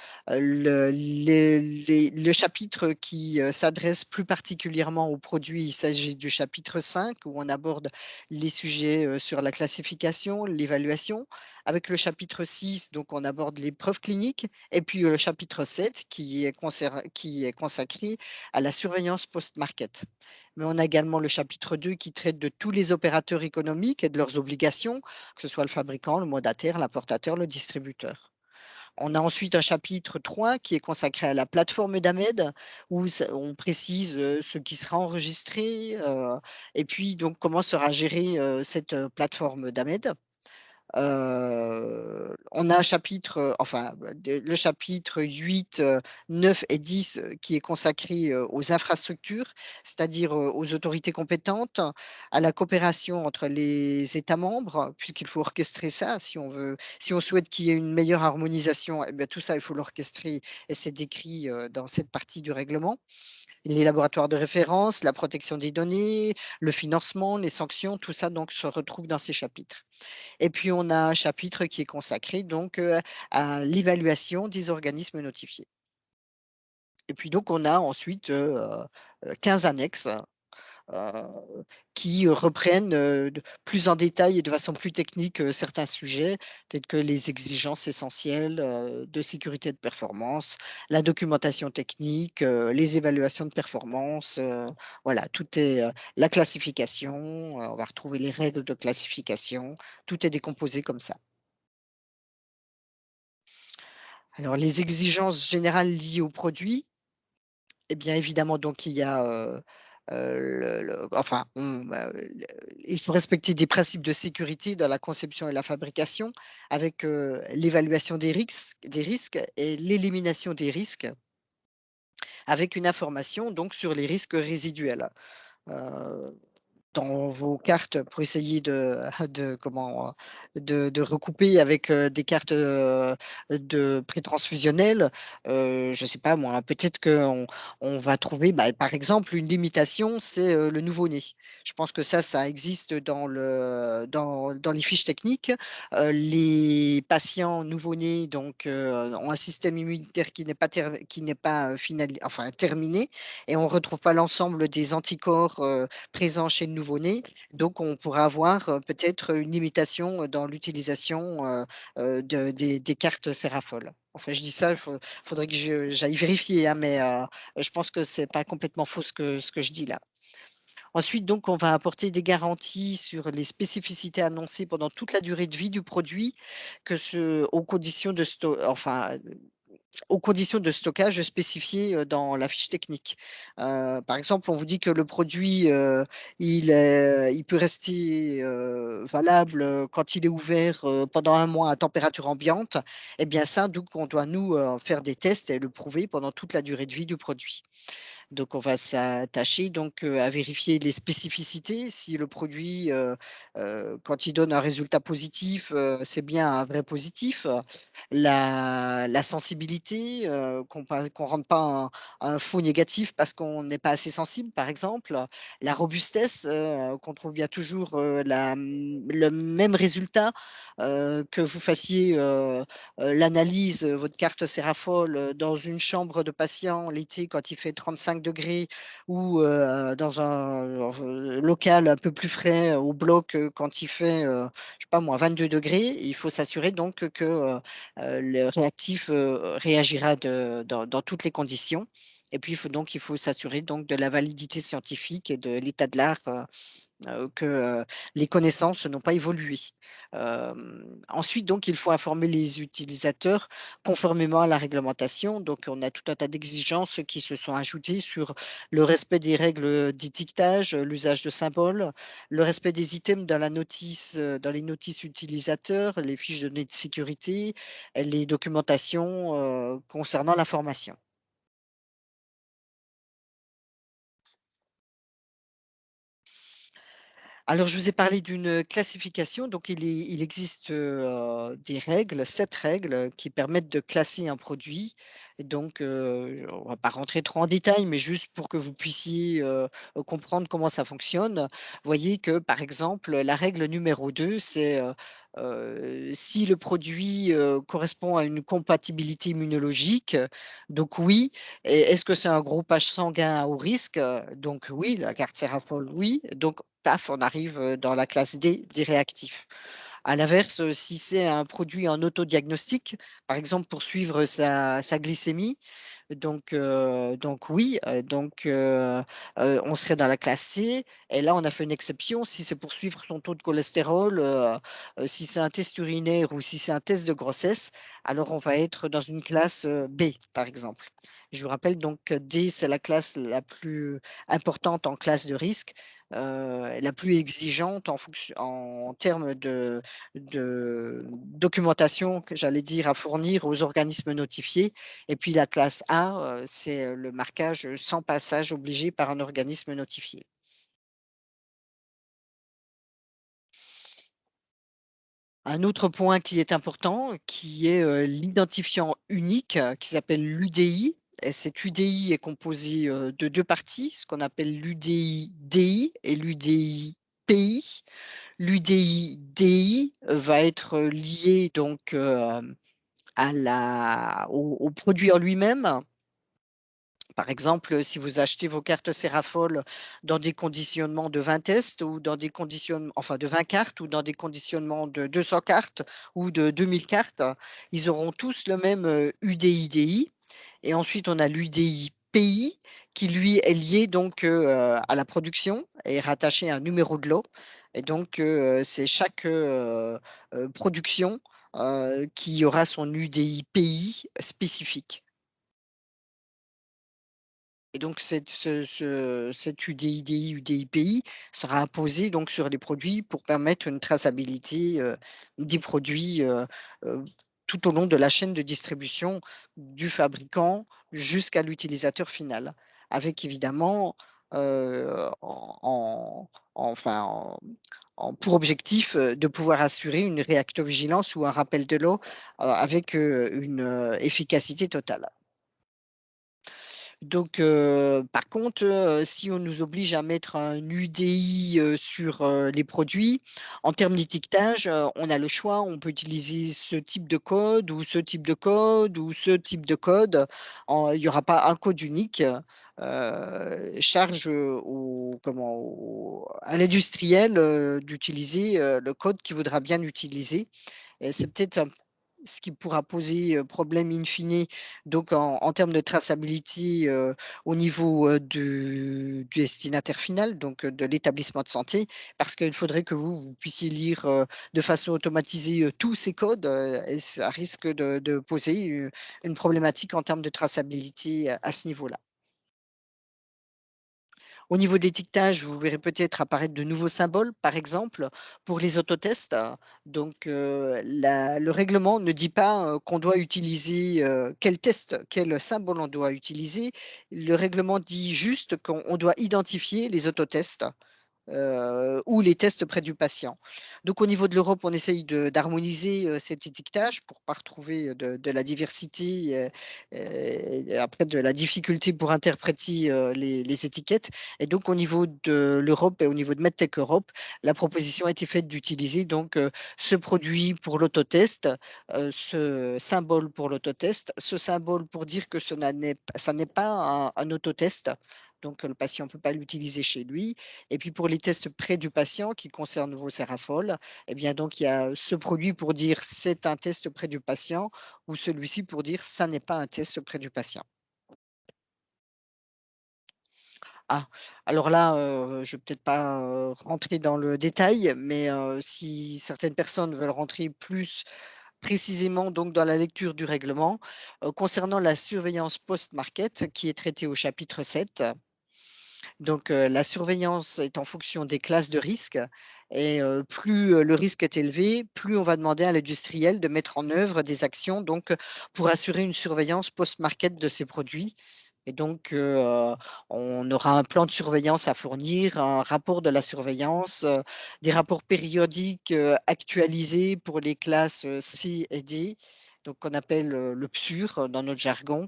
Speaker 2: chapitre qui s'adresse plus particulièrement aux produits, il s'agit du chapitre 5 où on aborde les sujets sur la classification, l'évaluation. Avec le chapitre 6, donc on aborde les preuves cliniques. Et puis le chapitre 7 qui est consacré à la surveillance post-market. Mais on a également le chapitre 2 qui traite de tous les opérateurs économiques et de leurs obligations, que ce soit le fabricant, le mandataire, l'importateur, le distributeur. On a ensuite un chapitre 3 qui est consacré à la plateforme d'AMED, où on précise ce qui sera enregistré et puis donc comment sera gérée cette plateforme d'AMED. On a un chapitre, le chapitre 8, 9 et 10 qui est consacré aux infrastructures, c'est-à-dire aux autorités compétentes, à la coopération entre les États membres, puisqu'il faut orchestrer ça si on souhaite qu'il y ait une meilleure harmonisation, eh bien, tout ça, il faut l'orchestrer et c'est décrit dans cette partie du règlement. Les laboratoires de référence, la protection des données, le financement, les sanctions, tout ça donc se retrouve dans ces chapitres. Et puis on a un chapitre qui est consacré donc à l'évaluation des organismes notifiés. Et puis donc on a ensuite 15 annexes heu, qui reprennent plus en détail et de façon plus technique certains sujets, tels que les exigences essentielles de sécurité et de performance, la documentation technique, les évaluations de performance, voilà, tout est la classification, on va retrouver les règles de classification, tout est décomposé comme ça. Alors les exigences générales liées aux produits, eh bien évidemment donc il y a, le enfin il faut respecter des principes de sécurité dans la conception et la fabrication avec, l'évaluation des risques et l'élimination des risques avec une information donc sur les risques résiduels. Heu dans vos cartes pour essayer de comment, de recouper avec, des cartes, de pré-transfusionnelles, je ne sais pas moi, peut-être qu'on va trouver, bah, par exemple, une limitation, c'est, le nouveau-né. Je pense que ça existe dans les fiches techniques. Les patients nouveau-nés donc, ont un système immunitaire qui n'est pas, terminé et on ne retrouve pas l'ensemble des anticorps, présents chez le nouveau-né. Donc, on pourra avoir peut-être une limitation dans l'utilisation des cartes Serafol. Enfin, je dis ça, il faudrait que j'aille vérifier, hein, mais je pense que c'est pas complètement faux ce que je dis là. Ensuite, donc, on va apporter des garanties sur les spécificités annoncées pendant toute la durée de vie du produit, aux conditions aux conditions de stockage spécifiées, dans la fiche technique. Par exemple, on vous dit que le produit, il peut rester, valable, quand il est ouvert, pendant 1 mois à température ambiante. Et bien ça, donc on doit nous, faire des tests et le prouver pendant toute la durée de vie du produit. Donc on va s'attacher donc, à vérifier les spécificités. Si le produit, quand il donne un résultat positif, c'est bien un vrai positif. La sensibilité, qu'on rentre pas un faux négatif parce qu'on n'est pas assez sensible, par exemple. La robustesse, qu'on trouve bien toujours, le même résultat, que vous fassiez, l'analyse, votre carte Serafol, dans une chambre de patient l'été quand il fait 35 degrés ou dans un local un peu plus frais au bloc quand il fait, je sais pas moi, 22 degrés. Il faut s'assurer donc que le réactif réagira dans toutes les conditions. Et puis il faut s'assurer donc de la validité scientifique et de l'état de l'art que les connaissances n'ont pas évolué. Ensuite, donc, il faut informer les utilisateurs conformément à la réglementation. Donc, on a tout un tas d'exigences qui se sont ajoutées sur le respect des règles d'étiquetage, l'usage de symboles, le respect des items dans la notice, dans les notices utilisateurs, les fiches de données de sécurité, les documentations concernant l'information. Alors, je vous ai parlé d'une classification. Donc, il existe des règles, 7 règles qui permettent de classer un produit. Et donc, on ne va pas rentrer trop en détail, mais juste pour que vous puissiez comprendre comment ça fonctionne. Vous voyez que, par exemple, la règle numéro 2, c'est si le produit correspond à une compatibilité immunologique, donc oui. Et est-ce que c'est un groupage sanguin à haut risque? Donc oui, la carte Sérafol, oui. Donc paf, on arrive dans la classe D, des réactifs. À l'inverse, si c'est un produit en autodiagnostic, par exemple pour suivre sa glycémie, donc oui, on serait dans la classe C. Et là, on a fait une exception. Si c'est pour suivre son taux de cholestérol, si c'est un test urinaire ou si c'est un test de grossesse, alors on va être dans une classe B, par exemple. Je vous rappelle donc que D, c'est la classe la plus importante en classe de risque, la plus exigeante en termes de documentation, que j'allais dire, à fournir aux organismes notifiés. Et puis la classe A, c'est le marquage sans passage obligé par un organisme notifié. Un autre point qui est important, qui est l'identifiant unique qui s'appelle l'UDI. Et cet UDI est composé de 2 parties, ce qu'on appelle l'UDI-DI et l'UDI-PI. L'UDI-DI va être lié donc au produit en lui-même. Par exemple, si vous achetez vos cartes Sérafol dans des conditionnements de 20 tests ou dans des conditionnements, enfin de 20 cartes ou dans des conditionnements de 200 cartes ou de 2000 cartes, ils auront tous le même UDI-DI. Et ensuite, on a l'UDI-PI qui, lui, est lié donc à la production et rattaché à un numéro de lot. Et donc, c'est chaque production qui aura son UDI-PI spécifique. Et donc cet UDI-DI, UDI-PI sera imposé donc sur les produits pour permettre une traçabilité des produits tout au long de la chaîne de distribution du fabricant jusqu'à l'utilisateur final, avec évidemment enfin, pour objectif de pouvoir assurer une réactovigilance ou un rappel de l'eau avec une efficacité totale. Donc, par contre, si on nous oblige à mettre un UDI sur les produits, en termes d'étiquetage, on a le choix. On peut utiliser ce type de code ou ce type de code ou ce type de code. Il n'y aura pas un code unique. Charge à l'industriel d'utiliser le code qu'il voudra bien utiliser. Et c'est peut-être ce qui pourra poser problème in fine, donc en termes de traçabilité au niveau du destinataire final, donc de l'établissement de santé, parce qu'il faudrait que vous puissiez lire de façon automatisée tous ces codes et ça risque de poser une problématique en termes de traçabilité à ce niveau-là. Au niveau de l'étiquetage, vous verrez peut-être apparaître de nouveaux symboles, par exemple, pour les autotests. Donc, le règlement ne dit pas qu'on doit utiliser quel test, quel symbole on doit utiliser. Le règlement dit juste qu'on doit identifier les autotests ou les tests près du patient. Donc, au niveau de l'Europe, on essaye d'harmoniser cet étiquetage pour ne pas retrouver de la diversité et après de la difficulté pour interpréter les étiquettes. Et donc, au niveau de l'Europe et au niveau de MedTech Europe, la proposition a été faite d'utiliser donc ce produit pour l'autotest, ce symbole pour l'autotest, ce symbole pour dire que ça n'est pas un autotest. Donc, le patient ne peut pas l'utiliser chez lui. Et puis pour les tests près du patient qui concernent vos Sérafol, eh bien donc il y a ce produit pour dire c'est un test près du patient ou celui-ci pour dire ça n'est pas un test près du patient. Ah, alors là, je vais peut-être pas, rentrer dans le détail, mais si certaines personnes veulent rentrer plus précisément donc dans la lecture du règlement, concernant la surveillance post-market qui est traitée au chapitre 7. Donc, la surveillance est en fonction des classes de risque et plus, le risque est élevé, plus on va demander à l'industriel de mettre en œuvre des actions donc, pour assurer une surveillance post-market de ses produits et donc, on aura un plan de surveillance à fournir, un rapport de la surveillance, des rapports périodiques, actualisés pour les classes, C et D, donc qu'on appelle, le PSUR dans notre jargon.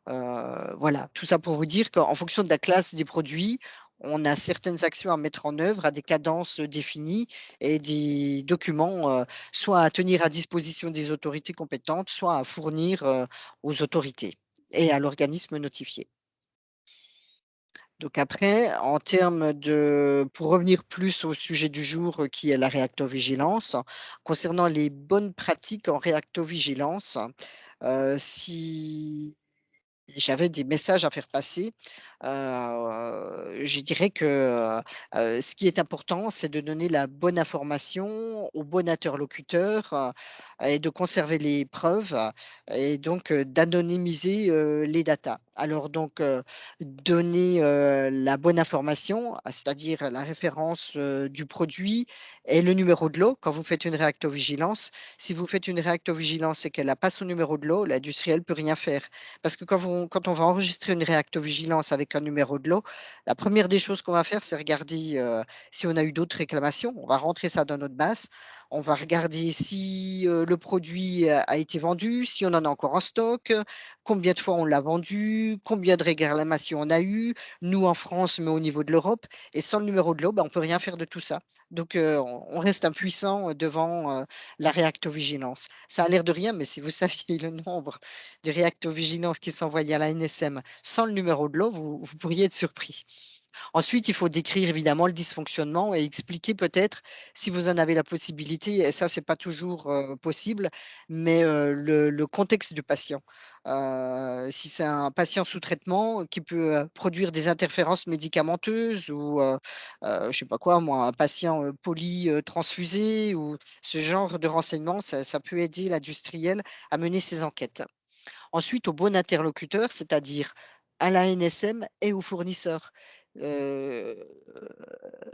Speaker 2: Voilà, tout ça pour vous dire qu'en fonction de la classe des produits, on a certaines actions à mettre en œuvre à des cadences, définies et des documents, soit à tenir à disposition des autorités compétentes, soit à fournir, aux autorités et à l'organisme notifié. Donc après, en termes de pour revenir plus au sujet du jour, qui est la réactovigilance, concernant les bonnes pratiques en réactovigilance, si j'avais des messages à faire passer. Je dirais que, ce qui est important, c'est de donner la bonne information au bon interlocuteur, et de conserver les preuves, et donc, d'anonymiser, les datas. Alors donc, donner, la bonne information, c'est-à-dire la référence, du produit et le numéro de lot quand vous faites une réactovigilance. Si vous faites une réactovigilance et qu'elle n'a pas son numéro de lot, l'industriel peut rien faire. Parce que quand on va enregistrer une réactovigilance avec un numéro de lot, la première des choses qu'on va faire, c'est regarder, si on a eu d'autres réclamations. On va rentrer ça dans notre base. On va regarder si, le produit a été vendu, si on en a encore en stock, combien de fois on l'a vendu, combien de réclamations on a eu, nous en France, mais au niveau de l'Europe. Et sans le numéro de lot, bah, on peut rien faire de tout ça. Donc, on reste impuissant, devant, la réactovigilance. Ça a l'air de rien, mais si vous saviez le nombre de réactovigilance qui sont envoyées à la NSM sans le numéro de lot, vous pourriez être surpris. Ensuite, il faut décrire évidemment le dysfonctionnement et expliquer peut-être, si vous en avez la possibilité, et ça, c'est pas toujours, possible, mais le contexte du patient. Si c'est un patient sous traitement qui peut, produire des interférences médicamenteuses ou, je sais pas quoi moi, un patient, transfusé ou ce genre de renseignements, ça peut aider l'industriel à mener ses enquêtes. Ensuite, au bon interlocuteur, c'est-à-dire à la NSM et aux fournisseurs. Heu,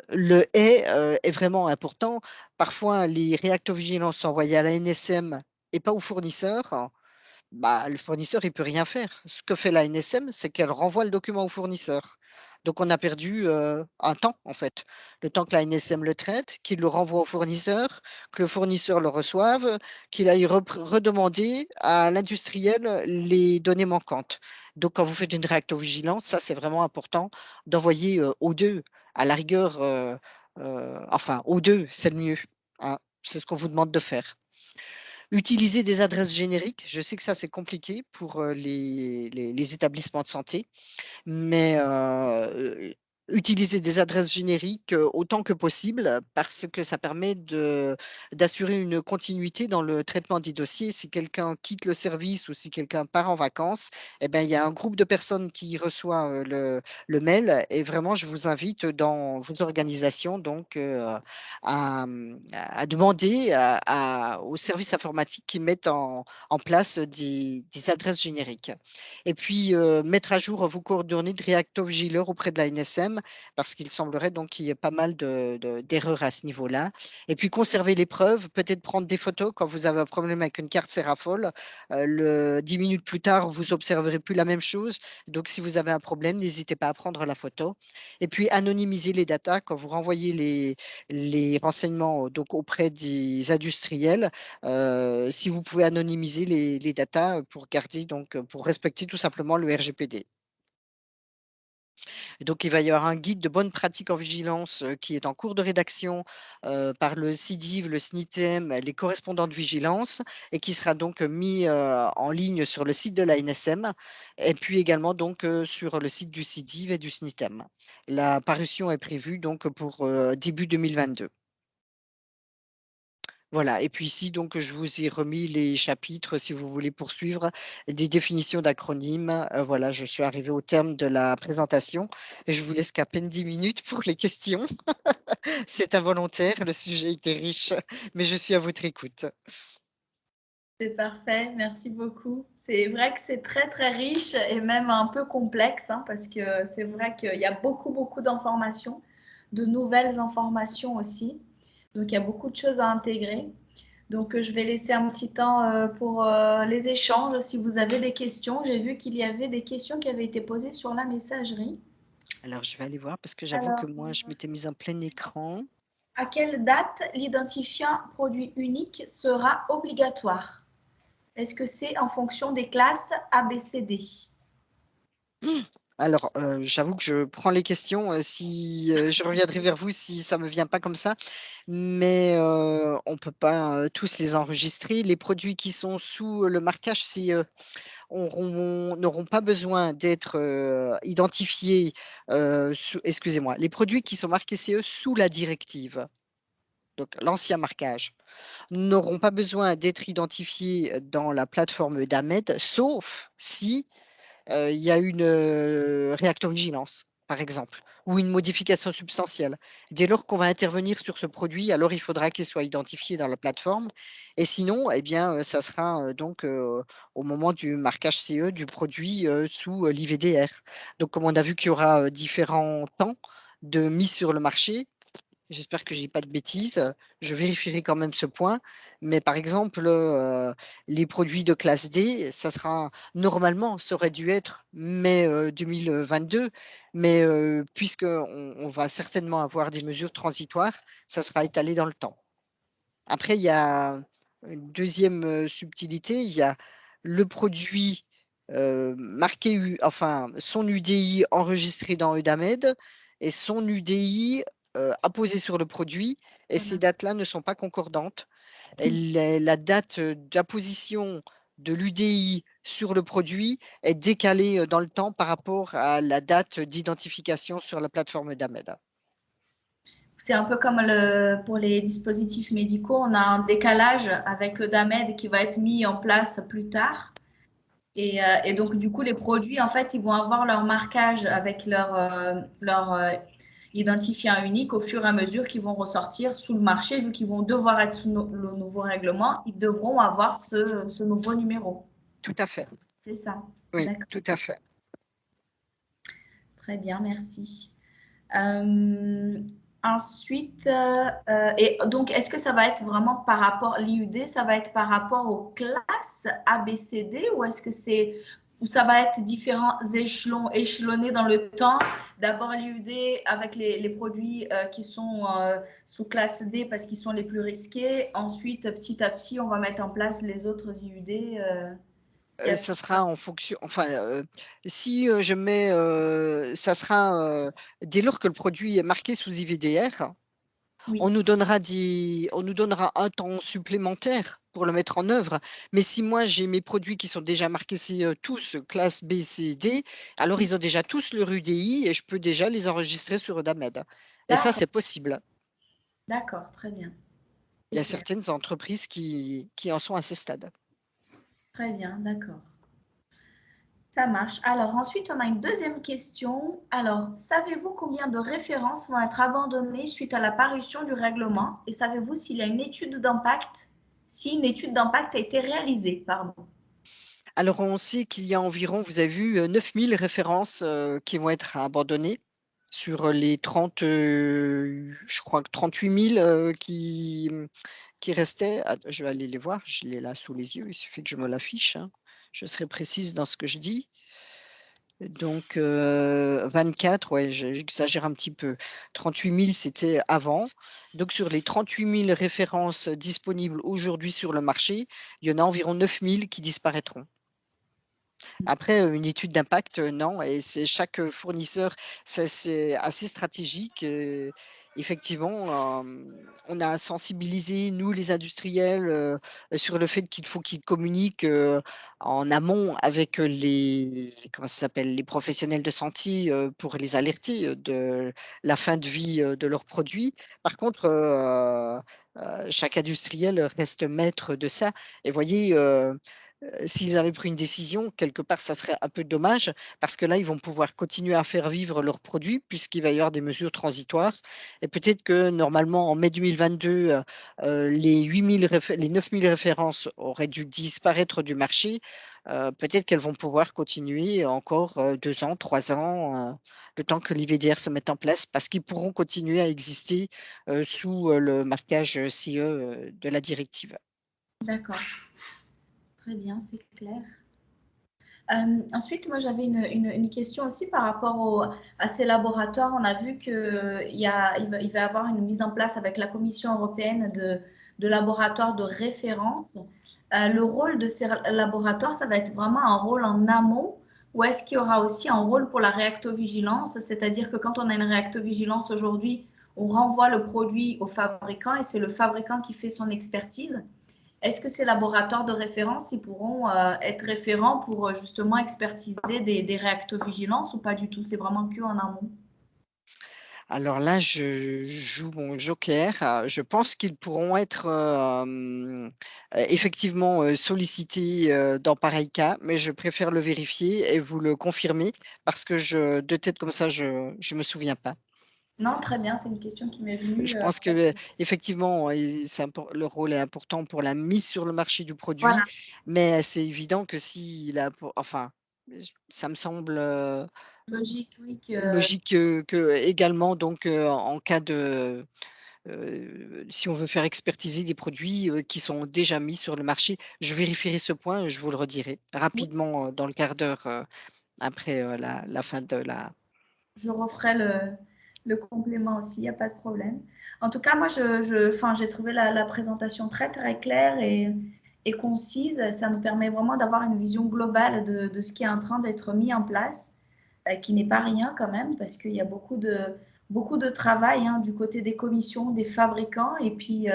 Speaker 2: le «et» est vraiment important. Parfois, les réactovigilances sont envoyées à la NSM et pas aux fournisseurs. Bah, le fournisseur, il peut rien faire. Ce que fait la NSM, c'est qu'elle renvoie le document au fournisseur. Donc on a perdu, un temps, en fait. Le temps que la NSM le traite, qu'il le renvoie au fournisseur, que le fournisseur le reçoive, qu'il aille redemander à l'industriel les données manquantes. Donc quand vous faites une réactovigilance, ça, c'est vraiment important d'envoyer, aux 2. À la rigueur, enfin aux 2, c'est le mieux, hein. C'est ce qu'on vous demande de faire. Utiliser des adresses génériques, je sais que ça, c'est compliqué pour, les établissements de santé, mais utiliser des adresses génériques, autant que possible parce que ça permet d'assurer une continuité dans le traitement des dossiers. Si quelqu'un quitte le service ou si quelqu'un part en vacances, et ben, il y a un groupe de personnes qui reçoit, le mail et vraiment je vous invite dans vos organisations donc, à demander aux services informatiques qui mettent en place des adresses génériques. Et puis, mettre à jour vos coordonnées de réactovigileur auprès de la NSM, parce qu'il semblerait donc qu'il y ait pas mal d'erreurs à ce niveau-là. Et puis conserver les preuves, peut-être prendre des photos quand vous avez un problème avec une carte Serafol. 10 minutes plus tard, vous observerez plus la même chose. Donc si vous avez un problème, n'hésitez pas à prendre la photo. Et puis anonymiser les datas quand vous renvoyez les renseignements donc auprès des industriels. Si vous pouvez anonymiser les datas, pour garder donc, pour respecter tout simplement le RGPD. Et donc il va y avoir un guide de bonne pratique en vigilance, qui est en cours de rédaction, par le SIDIV, le SNITEM, les correspondants de vigilance et qui sera donc, mis, en ligne sur le site de la NSM et puis également donc, sur le site du SIDIV et du SNITEM. La parution est prévue donc pour, début 2022. Voilà, et puis ici, donc, je vous ai remis les chapitres, si vous voulez poursuivre, des définitions d'acronymes. Voilà, je suis arrivée au terme de la présentation et je vous laisse qu'à peine 10 minutes pour les questions. C'est involontaire, le sujet était riche, mais je suis à votre écoute.
Speaker 1: C'est parfait, merci beaucoup. C'est vrai que c'est très très riche et même un peu complexe hein, parce que c'est vrai qu'il y a beaucoup d'informations, de nouvelles informations aussi. Donc il y a beaucoup de choses à intégrer. Donc je vais laisser un petit temps pour les échanges. Si vous avez des questions, j'ai vu qu'il y avait des questions qui avaient été posées sur la messagerie.
Speaker 2: Alors, je vais aller voir parce que j'avoue que
Speaker 1: Alors,
Speaker 2: moi, je m'étais mise en plein écran.
Speaker 1: à quelle date l'identifiant produit unique sera obligatoire? Est-ce que c'est en fonction des classes ABCD?
Speaker 2: Alors, j'avoue que je prends les questions, si, je reviendrai vers vous si ça me vient pas comme ça, mais on peut pas, tous les enregistrer. Les produits qui sont sous le marquage CE n'auront pas besoin d'être, identifiés, excusez-moi, les produits qui sont marqués CE sous la directive, donc l'ancien marquage, n'auront pas besoin d'être identifiés dans la plateforme d'AMED, sauf si il y a une réactovigilance, par exemple, ou une modification substantielle. Dès lors qu'on va intervenir sur ce produit, alors il faudra qu'il soit identifié dans la plateforme. Et sinon, eh bien, ça sera donc au moment du marquage CE du produit sous l'IVDR. Donc, comme on a vu qu'il y aura différents temps de mise sur le marché, j'espère que je dis pas de bêtises. Je vérifierai quand même ce point. Mais par exemple, les produits de classe D, ça sera normalement, ça aurait dû être mai 2022, mais puisqu'on va certainement avoir des mesures transitoires, ça sera étalé dans le temps. Après, il y a une deuxième subtilité, il y a le produit marqué, enfin, son UDI enregistré dans EUDAMED et son UDI apposé sur le produit, et ces
Speaker 1: Voilà.
Speaker 2: dates-là ne sont pas concordantes. La date d'apposition de l'UDI sur le produit est décalée dans le temps par rapport à la date d'identification sur la plateforme d'AMED.
Speaker 1: C'est un peu comme pour les dispositifs médicaux, on a un décalage avec Damed qui va être mis en place plus tard. Et donc, du coup, les produits, en fait, ils vont avoir leur marquage avec leur identifiant unique au fur et à mesure qu'ils vont ressortir sous le marché, vu qu'ils vont devoir être sous le nouveau règlement, ils devront avoir ce nouveau numéro.
Speaker 2: Tout à fait.
Speaker 1: C'est ça.
Speaker 2: Oui,
Speaker 1: D'accord.
Speaker 2: tout à fait.
Speaker 1: Très bien, merci. Euh, ensuite, et donc, est-ce que ça va être vraiment par rapport, l'IUD, ça va être par rapport aux classes ABCD ou est-ce que c'est, ou ça va être différents échelons, échelonnés dans le temps? D'abord l'IUD avec les produits qui sont sous classe D parce qu'ils sont les plus risqués. Ensuite, petit à petit, on va mettre en place les autres IUD.
Speaker 2: Ça sera en fonction, enfin, si, je mets, ça sera, dès lors que le produit est marqué sous IVDR,
Speaker 1: Oui,
Speaker 2: on nous donnera un temps supplémentaire pour le mettre en œuvre. Mais si moi j'ai mes produits qui sont déjà marqués tous classe B, C, D, alors ils ont déjà tous leur UDI et je peux déjà les enregistrer sur Eudamed. Et ça,
Speaker 1: d'accord,
Speaker 2: c'est possible.
Speaker 1: d'accord, très bien.
Speaker 2: Il y a
Speaker 1: C'est clair.
Speaker 2: certaines entreprises qui en sont à ce stade.
Speaker 1: Très bien, d'accord. Ça marche. Alors ensuite, on a une deuxième question. Alors, savez-vous combien de références vont être abandonnées suite à la parution du règlement? Et savez-vous s'il y a une étude d'impact, si une étude d'impact a été réalisée, pardon.
Speaker 2: Alors, on sait qu'il y a environ, vous avez vu, 9000 références qui vont être abandonnées sur les 30, je crois que 38 000 qui restaient. Je vais aller les voir, je l'ai là sous les yeux, il suffit que je me l'affiche, hein. Je serai précise dans ce que je dis. Donc, 24, ouais, j'exagère un petit peu. 38 000, c'était avant. Donc, sur les 38 000 références disponibles aujourd'hui sur le marché, il y en a environ 9 000 qui disparaîtront. Après, une étude d'impact, non, et c'est chaque fournisseur, c'est assez stratégique. effectivement, on a sensibilisé, nous, les industriels, sur le fait qu'il faut qu'ils communiquent, en amont avec, les comment ça s'appelle? Les professionnels de santé, pour les alerter, de la fin de vie, de leurs produits. Par contre, chaque industriel reste maître de ça et voyez, s'ils avaient pris une décision, quelque part, ça serait un peu dommage parce que là, ils vont pouvoir continuer à faire vivre leurs produits puisqu'il va y avoir des mesures transitoires et peut-être que normalement en mai 2022, les 9 000 références auraient dû disparaître du marché. Peut-être qu'elles vont pouvoir continuer encore, 2 ans, 3 ans, le temps que l'IVDR se mette en place parce qu'ils pourront continuer à exister, sous, le marquage, CE, de la directive.
Speaker 1: D'accord, très bien, c'est clair. Ensuite, moi, j'avais une question aussi par rapport à ces laboratoires. On a vu qu'il va y avoir une mise en place avec la Commission européenne de laboratoires de référence. Le rôle de ces laboratoires, ça va être vraiment un rôle en amont ou est-ce qu'il y aura aussi un rôle pour la réactovigilance? C'est-à-dire que quand on a une réactovigilance aujourd'hui, on renvoie le produit au fabricant et c'est le fabricant qui fait son expertise. Est-ce que ces laboratoires de référence, ils pourront être référents pour justement expertiser des réactovigilances ou pas du tout? C'est vraiment que en amont.
Speaker 2: Alors là, je joue mon joker. Je pense qu'ils pourront être, effectivement, sollicités, dans pareil cas, mais je préfère le vérifier et vous le confirmer parce que de tête comme ça, je me souviens pas.
Speaker 1: Non, très bien, c'est une question qui m'est venue.
Speaker 2: Je pense qu'effectivement, le rôle est important pour la mise sur le marché du
Speaker 1: Voilà,
Speaker 2: produit, mais c'est évident que s'il a pour enfin, ça me semble,
Speaker 1: logique, oui, que
Speaker 2: logique, que également donc, en cas de si on veut faire expertiser des produits, qui sont déjà mis sur le marché. Je vérifierai ce point et je vous le redirai
Speaker 1: oui,
Speaker 2: rapidement, dans le quart d'heure, après, la fin de la
Speaker 1: je referai le complément aussi, il n'y a pas de problème. En tout cas, moi, enfin, j'ai trouvé la présentation très, très claire et concise. Ça nous permet vraiment d'avoir une vision globale de ce qui est en train d'être mis en place, qui n'est pas rien quand même, parce qu'il y a beaucoup de travail hein, du côté des commissions, des fabricants, et puis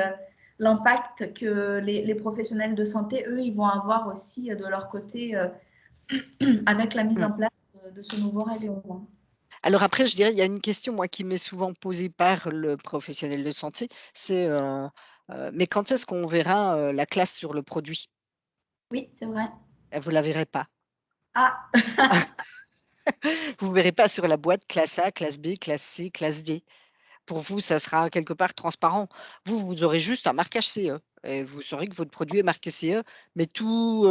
Speaker 1: l'impact que les professionnels de santé, eux, ils vont avoir aussi de leur côté avec la mise
Speaker 2: mmh.
Speaker 1: en place de ce nouveau règlement.
Speaker 2: Alors après, je dirais, il y a une question, moi, qui m'est souvent posée par le professionnel de santé, c'est, «Mais quand est-ce qu'on verra, la classe sur le produit?»
Speaker 1: Oui, c'est vrai.
Speaker 2: Vous la verrez pas.
Speaker 1: Ah,
Speaker 2: Vous verrez pas sur la boîte classe A, classe B, classe C, classe D. Pour vous, ça sera quelque part transparent. Vous, vous aurez juste un marquage CE et vous saurez que votre produit est marqué CE, mais tout,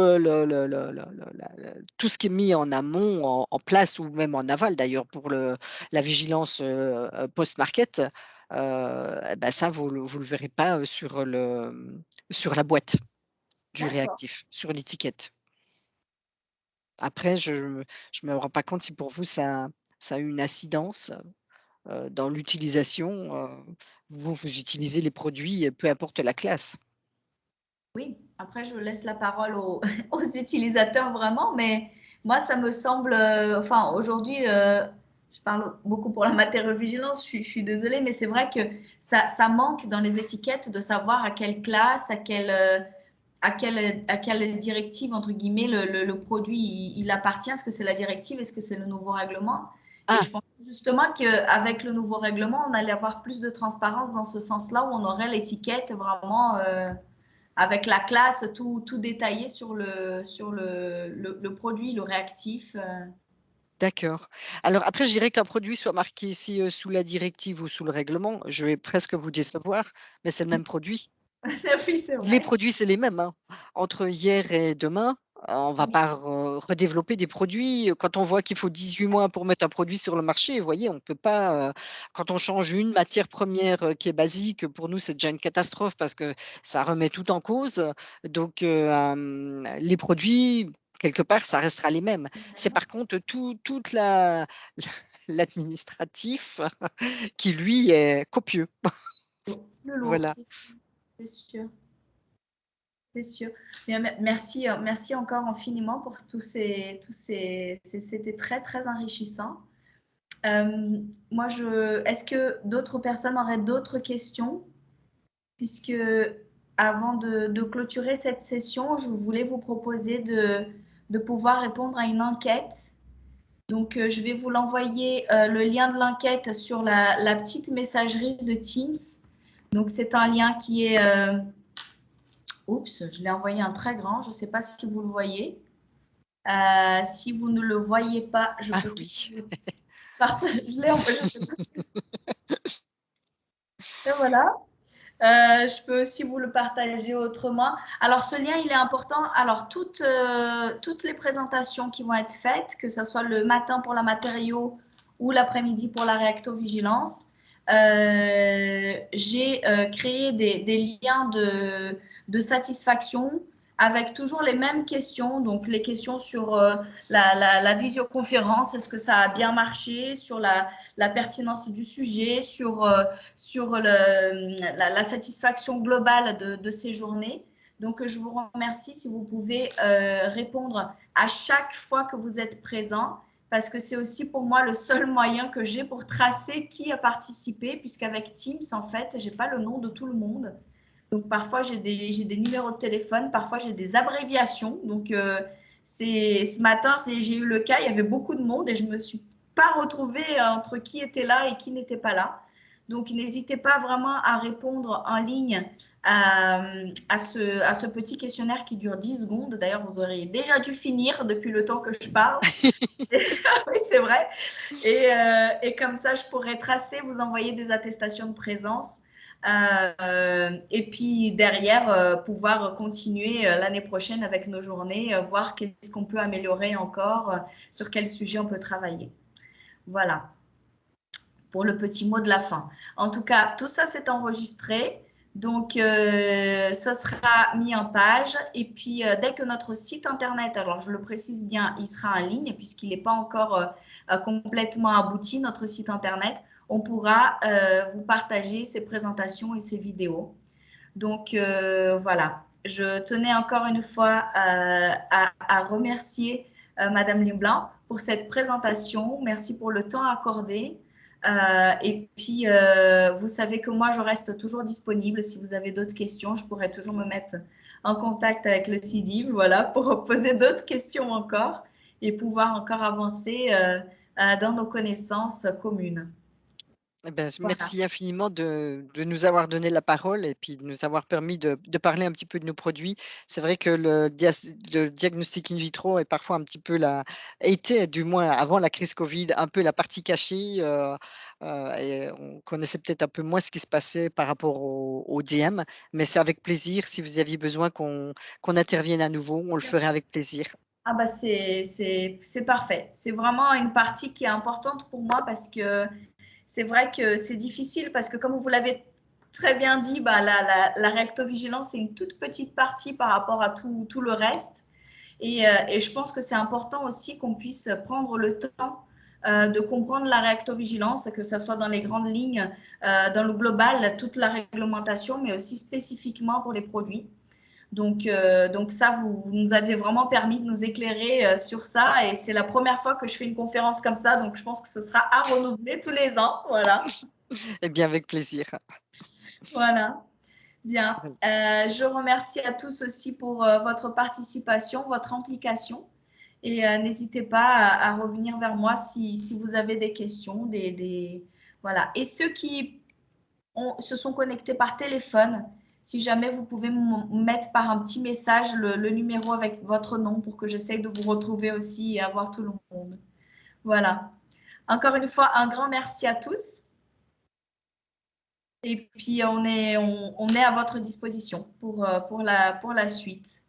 Speaker 2: tout ce qui est mis en amont, en place ou même en aval d'ailleurs pour la vigilance, post-market, et bah, ça vous le verrez pas, sur la boîte du
Speaker 1: d'accord.
Speaker 2: réactif, sur l'étiquette. Après je me rends pas compte si pour vous ça a une incidence. Dans l'utilisation, vous utilisez les produits, peu importe la classe.
Speaker 1: Oui, après, je laisse la parole aux, aux utilisateurs vraiment, mais moi, ça me semble, enfin, aujourd'hui, je parle beaucoup pour la matériaux-vigilance, je suis désolée, mais c'est vrai que ça manque dans les étiquettes de savoir à quelle classe, à quelle directive, entre guillemets, le produit il appartient. Est-ce que c'est la directive? Est-ce que c'est le nouveau règlement? Et
Speaker 2: Ah!
Speaker 1: je pense justement qu'avec le nouveau règlement, on allait avoir plus de transparence dans ce sens-là, où on aurait l'étiquette vraiment avec la classe, tout détaillé sur le produit, le réactif.
Speaker 2: D'accord. Alors après, je dirais qu'un produit soit marqué ici, sous la directive ou sous le règlement, je vais presque vous décevoir, mais c'est le même produit.
Speaker 1: Oui, c'est
Speaker 2: Les
Speaker 1: vrai.
Speaker 2: produits, c'est les mêmes, hein. Entre hier et demain, on va
Speaker 1: Oui,
Speaker 2: pas redévelopper des produits. Quand on voit qu'il faut 18 mois pour mettre un produit sur le marché, vous voyez, on peut pas, quand on change une matière première, qui est basique, pour nous, c'est déjà une catastrophe parce que ça remet tout en cause. Donc, les produits, quelque part, ça restera les mêmes. C'est par contre toute la l'administratif qui lui est copieux.
Speaker 1: le lourd,
Speaker 2: Voilà.
Speaker 1: c'est sûr. C'est sûr. Bien, merci, merci encore infiniment pour c'était très, très enrichissant. Moi, est-ce que d'autres personnes auraient d'autres questions? Puisque avant de clôturer cette session, je voulais vous proposer de pouvoir répondre à une enquête. Donc, je vais vous l'envoyer, le lien de l'enquête sur la petite messagerie de Teams. Donc, c'est un lien qui est... oups, je l'ai envoyé un très grand. Je ne sais pas si vous le voyez. Si vous ne le voyez pas, je
Speaker 2: Ah
Speaker 1: peux tout
Speaker 2: oui.
Speaker 1: partager. Je l'ai envoyé, je sais pas. Et voilà. Je peux aussi vous le partager autrement. Alors, ce lien, il est important. Alors, toutes les présentations qui vont être faites, que ce soit le matin pour la matériau ou l'après-midi pour la réactovigilance, j'ai créé des liens de satisfaction avec toujours les mêmes questions. Donc, les questions sur la visioconférence, est-ce que ça a bien marché, sur la pertinence du sujet, sur la satisfaction globale de ces journées. Donc, je vous remercie si vous pouvez répondre à chaque fois que vous êtes présent, parce que c'est aussi pour moi le seul moyen que j'ai pour tracer qui a participé, puisqu'avec Teams, en fait, je n'ai pas le nom de tout le monde. Donc, parfois, j'ai des numéros de téléphone, parfois, j'ai des abréviations. Donc, ce matin, j'ai eu le cas, il y avait beaucoup de monde et je ne me suis pas retrouvée entre qui était là et qui n'était pas là. Donc, n'hésitez pas vraiment à répondre en ligne à ce petit questionnaire qui dure 10 secondes. D'ailleurs, vous auriez déjà dû finir depuis le temps que je parle. Oui, c'est vrai. Et comme ça, je pourrais tracer, vous envoyer des attestations de présence. Et puis derrière, pouvoir continuer l'année prochaine avec nos journées, voir qu'est-ce qu'on peut améliorer encore, sur quel sujet on peut travailler. Voilà pour le petit mot de la fin. En tout cas, tout ça c'est enregistré. Donc, ça sera mis en page. Et puis, dès que notre site internet, alors je le précise bien, il sera en ligne puisqu'il n'est pas encore complètement abouti, notre site internet, on pourra vous partager ces présentations et ces vidéos. Donc, voilà. Je tenais encore une fois à remercier Madame Leblanc pour cette présentation. Merci pour le temps accordé. Et puis, vous savez que moi, je reste toujours disponible. Si vous avez d'autres questions, je pourrais toujours me mettre en contact avec le CIDIV, voilà, pour poser d'autres questions encore et pouvoir encore avancer dans nos connaissances communes.
Speaker 2: Eh ben,
Speaker 1: Voilà.
Speaker 2: merci infiniment de nous avoir donné la parole et puis de nous avoir permis de parler un petit peu de nos produits. C'est vrai que le diagnostic in vitro est parfois un petit peu était du moins avant la crise Covid, un peu la partie cachée. Et on connaissait peut-être un peu moins ce qui se passait par rapport au DM, mais c'est avec plaisir. Si vous aviez besoin qu'on intervienne à nouveau, on le
Speaker 1: Bien
Speaker 2: ferait
Speaker 1: sûr.
Speaker 2: avec plaisir.
Speaker 1: Ah bah c'est parfait. C'est vraiment une partie qui est importante pour moi parce que c'est vrai que c'est difficile parce que comme vous l'avez très bien dit, bah, la réactovigilance, c'est une toute petite partie par rapport à tout le reste. Et je pense que c'est important aussi qu'on puisse prendre le temps de comprendre la réactovigilance, que ce soit dans les grandes lignes, dans le global, toute la réglementation, mais aussi spécifiquement pour les produits. Donc ça, vous nous avez vraiment permis de nous éclairer sur ça. Et c'est la première fois que je fais une conférence comme ça. Donc je pense que ce sera à renouveler tous les ans. Voilà.
Speaker 2: Eh bien, avec plaisir.
Speaker 1: Voilà. Bien. Je remercie à tous aussi pour votre participation, votre implication. Et n'hésitez pas à revenir vers moi si vous avez des questions. Voilà. Et ceux qui se sont connectés par téléphone, si jamais vous pouvez me mettre par un petit message le numéro avec votre nom pour que j'essaye de vous retrouver aussi et avoir tout le monde. Voilà. Encore une fois, un grand merci à tous. Et puis, on est à votre disposition pour la suite.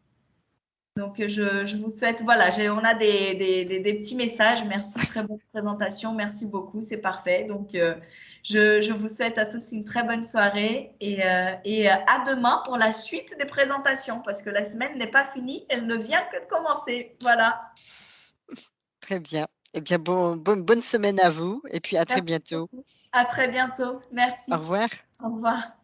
Speaker 1: Donc, je vous souhaite, voilà, on a des petits messages. Merci, très bonne présentation. Merci beaucoup, c'est parfait. Donc, je vous souhaite à tous une très bonne soirée et à demain pour la suite des présentations parce que la semaine n'est pas finie, elle ne vient que de commencer. Voilà.
Speaker 2: Très bien. Eh bien, bonne semaine à vous et puis à très
Speaker 1: Merci
Speaker 2: bientôt.
Speaker 1: beaucoup. À très bientôt.
Speaker 2: Au
Speaker 1: Merci.
Speaker 2: revoir.
Speaker 1: Au revoir.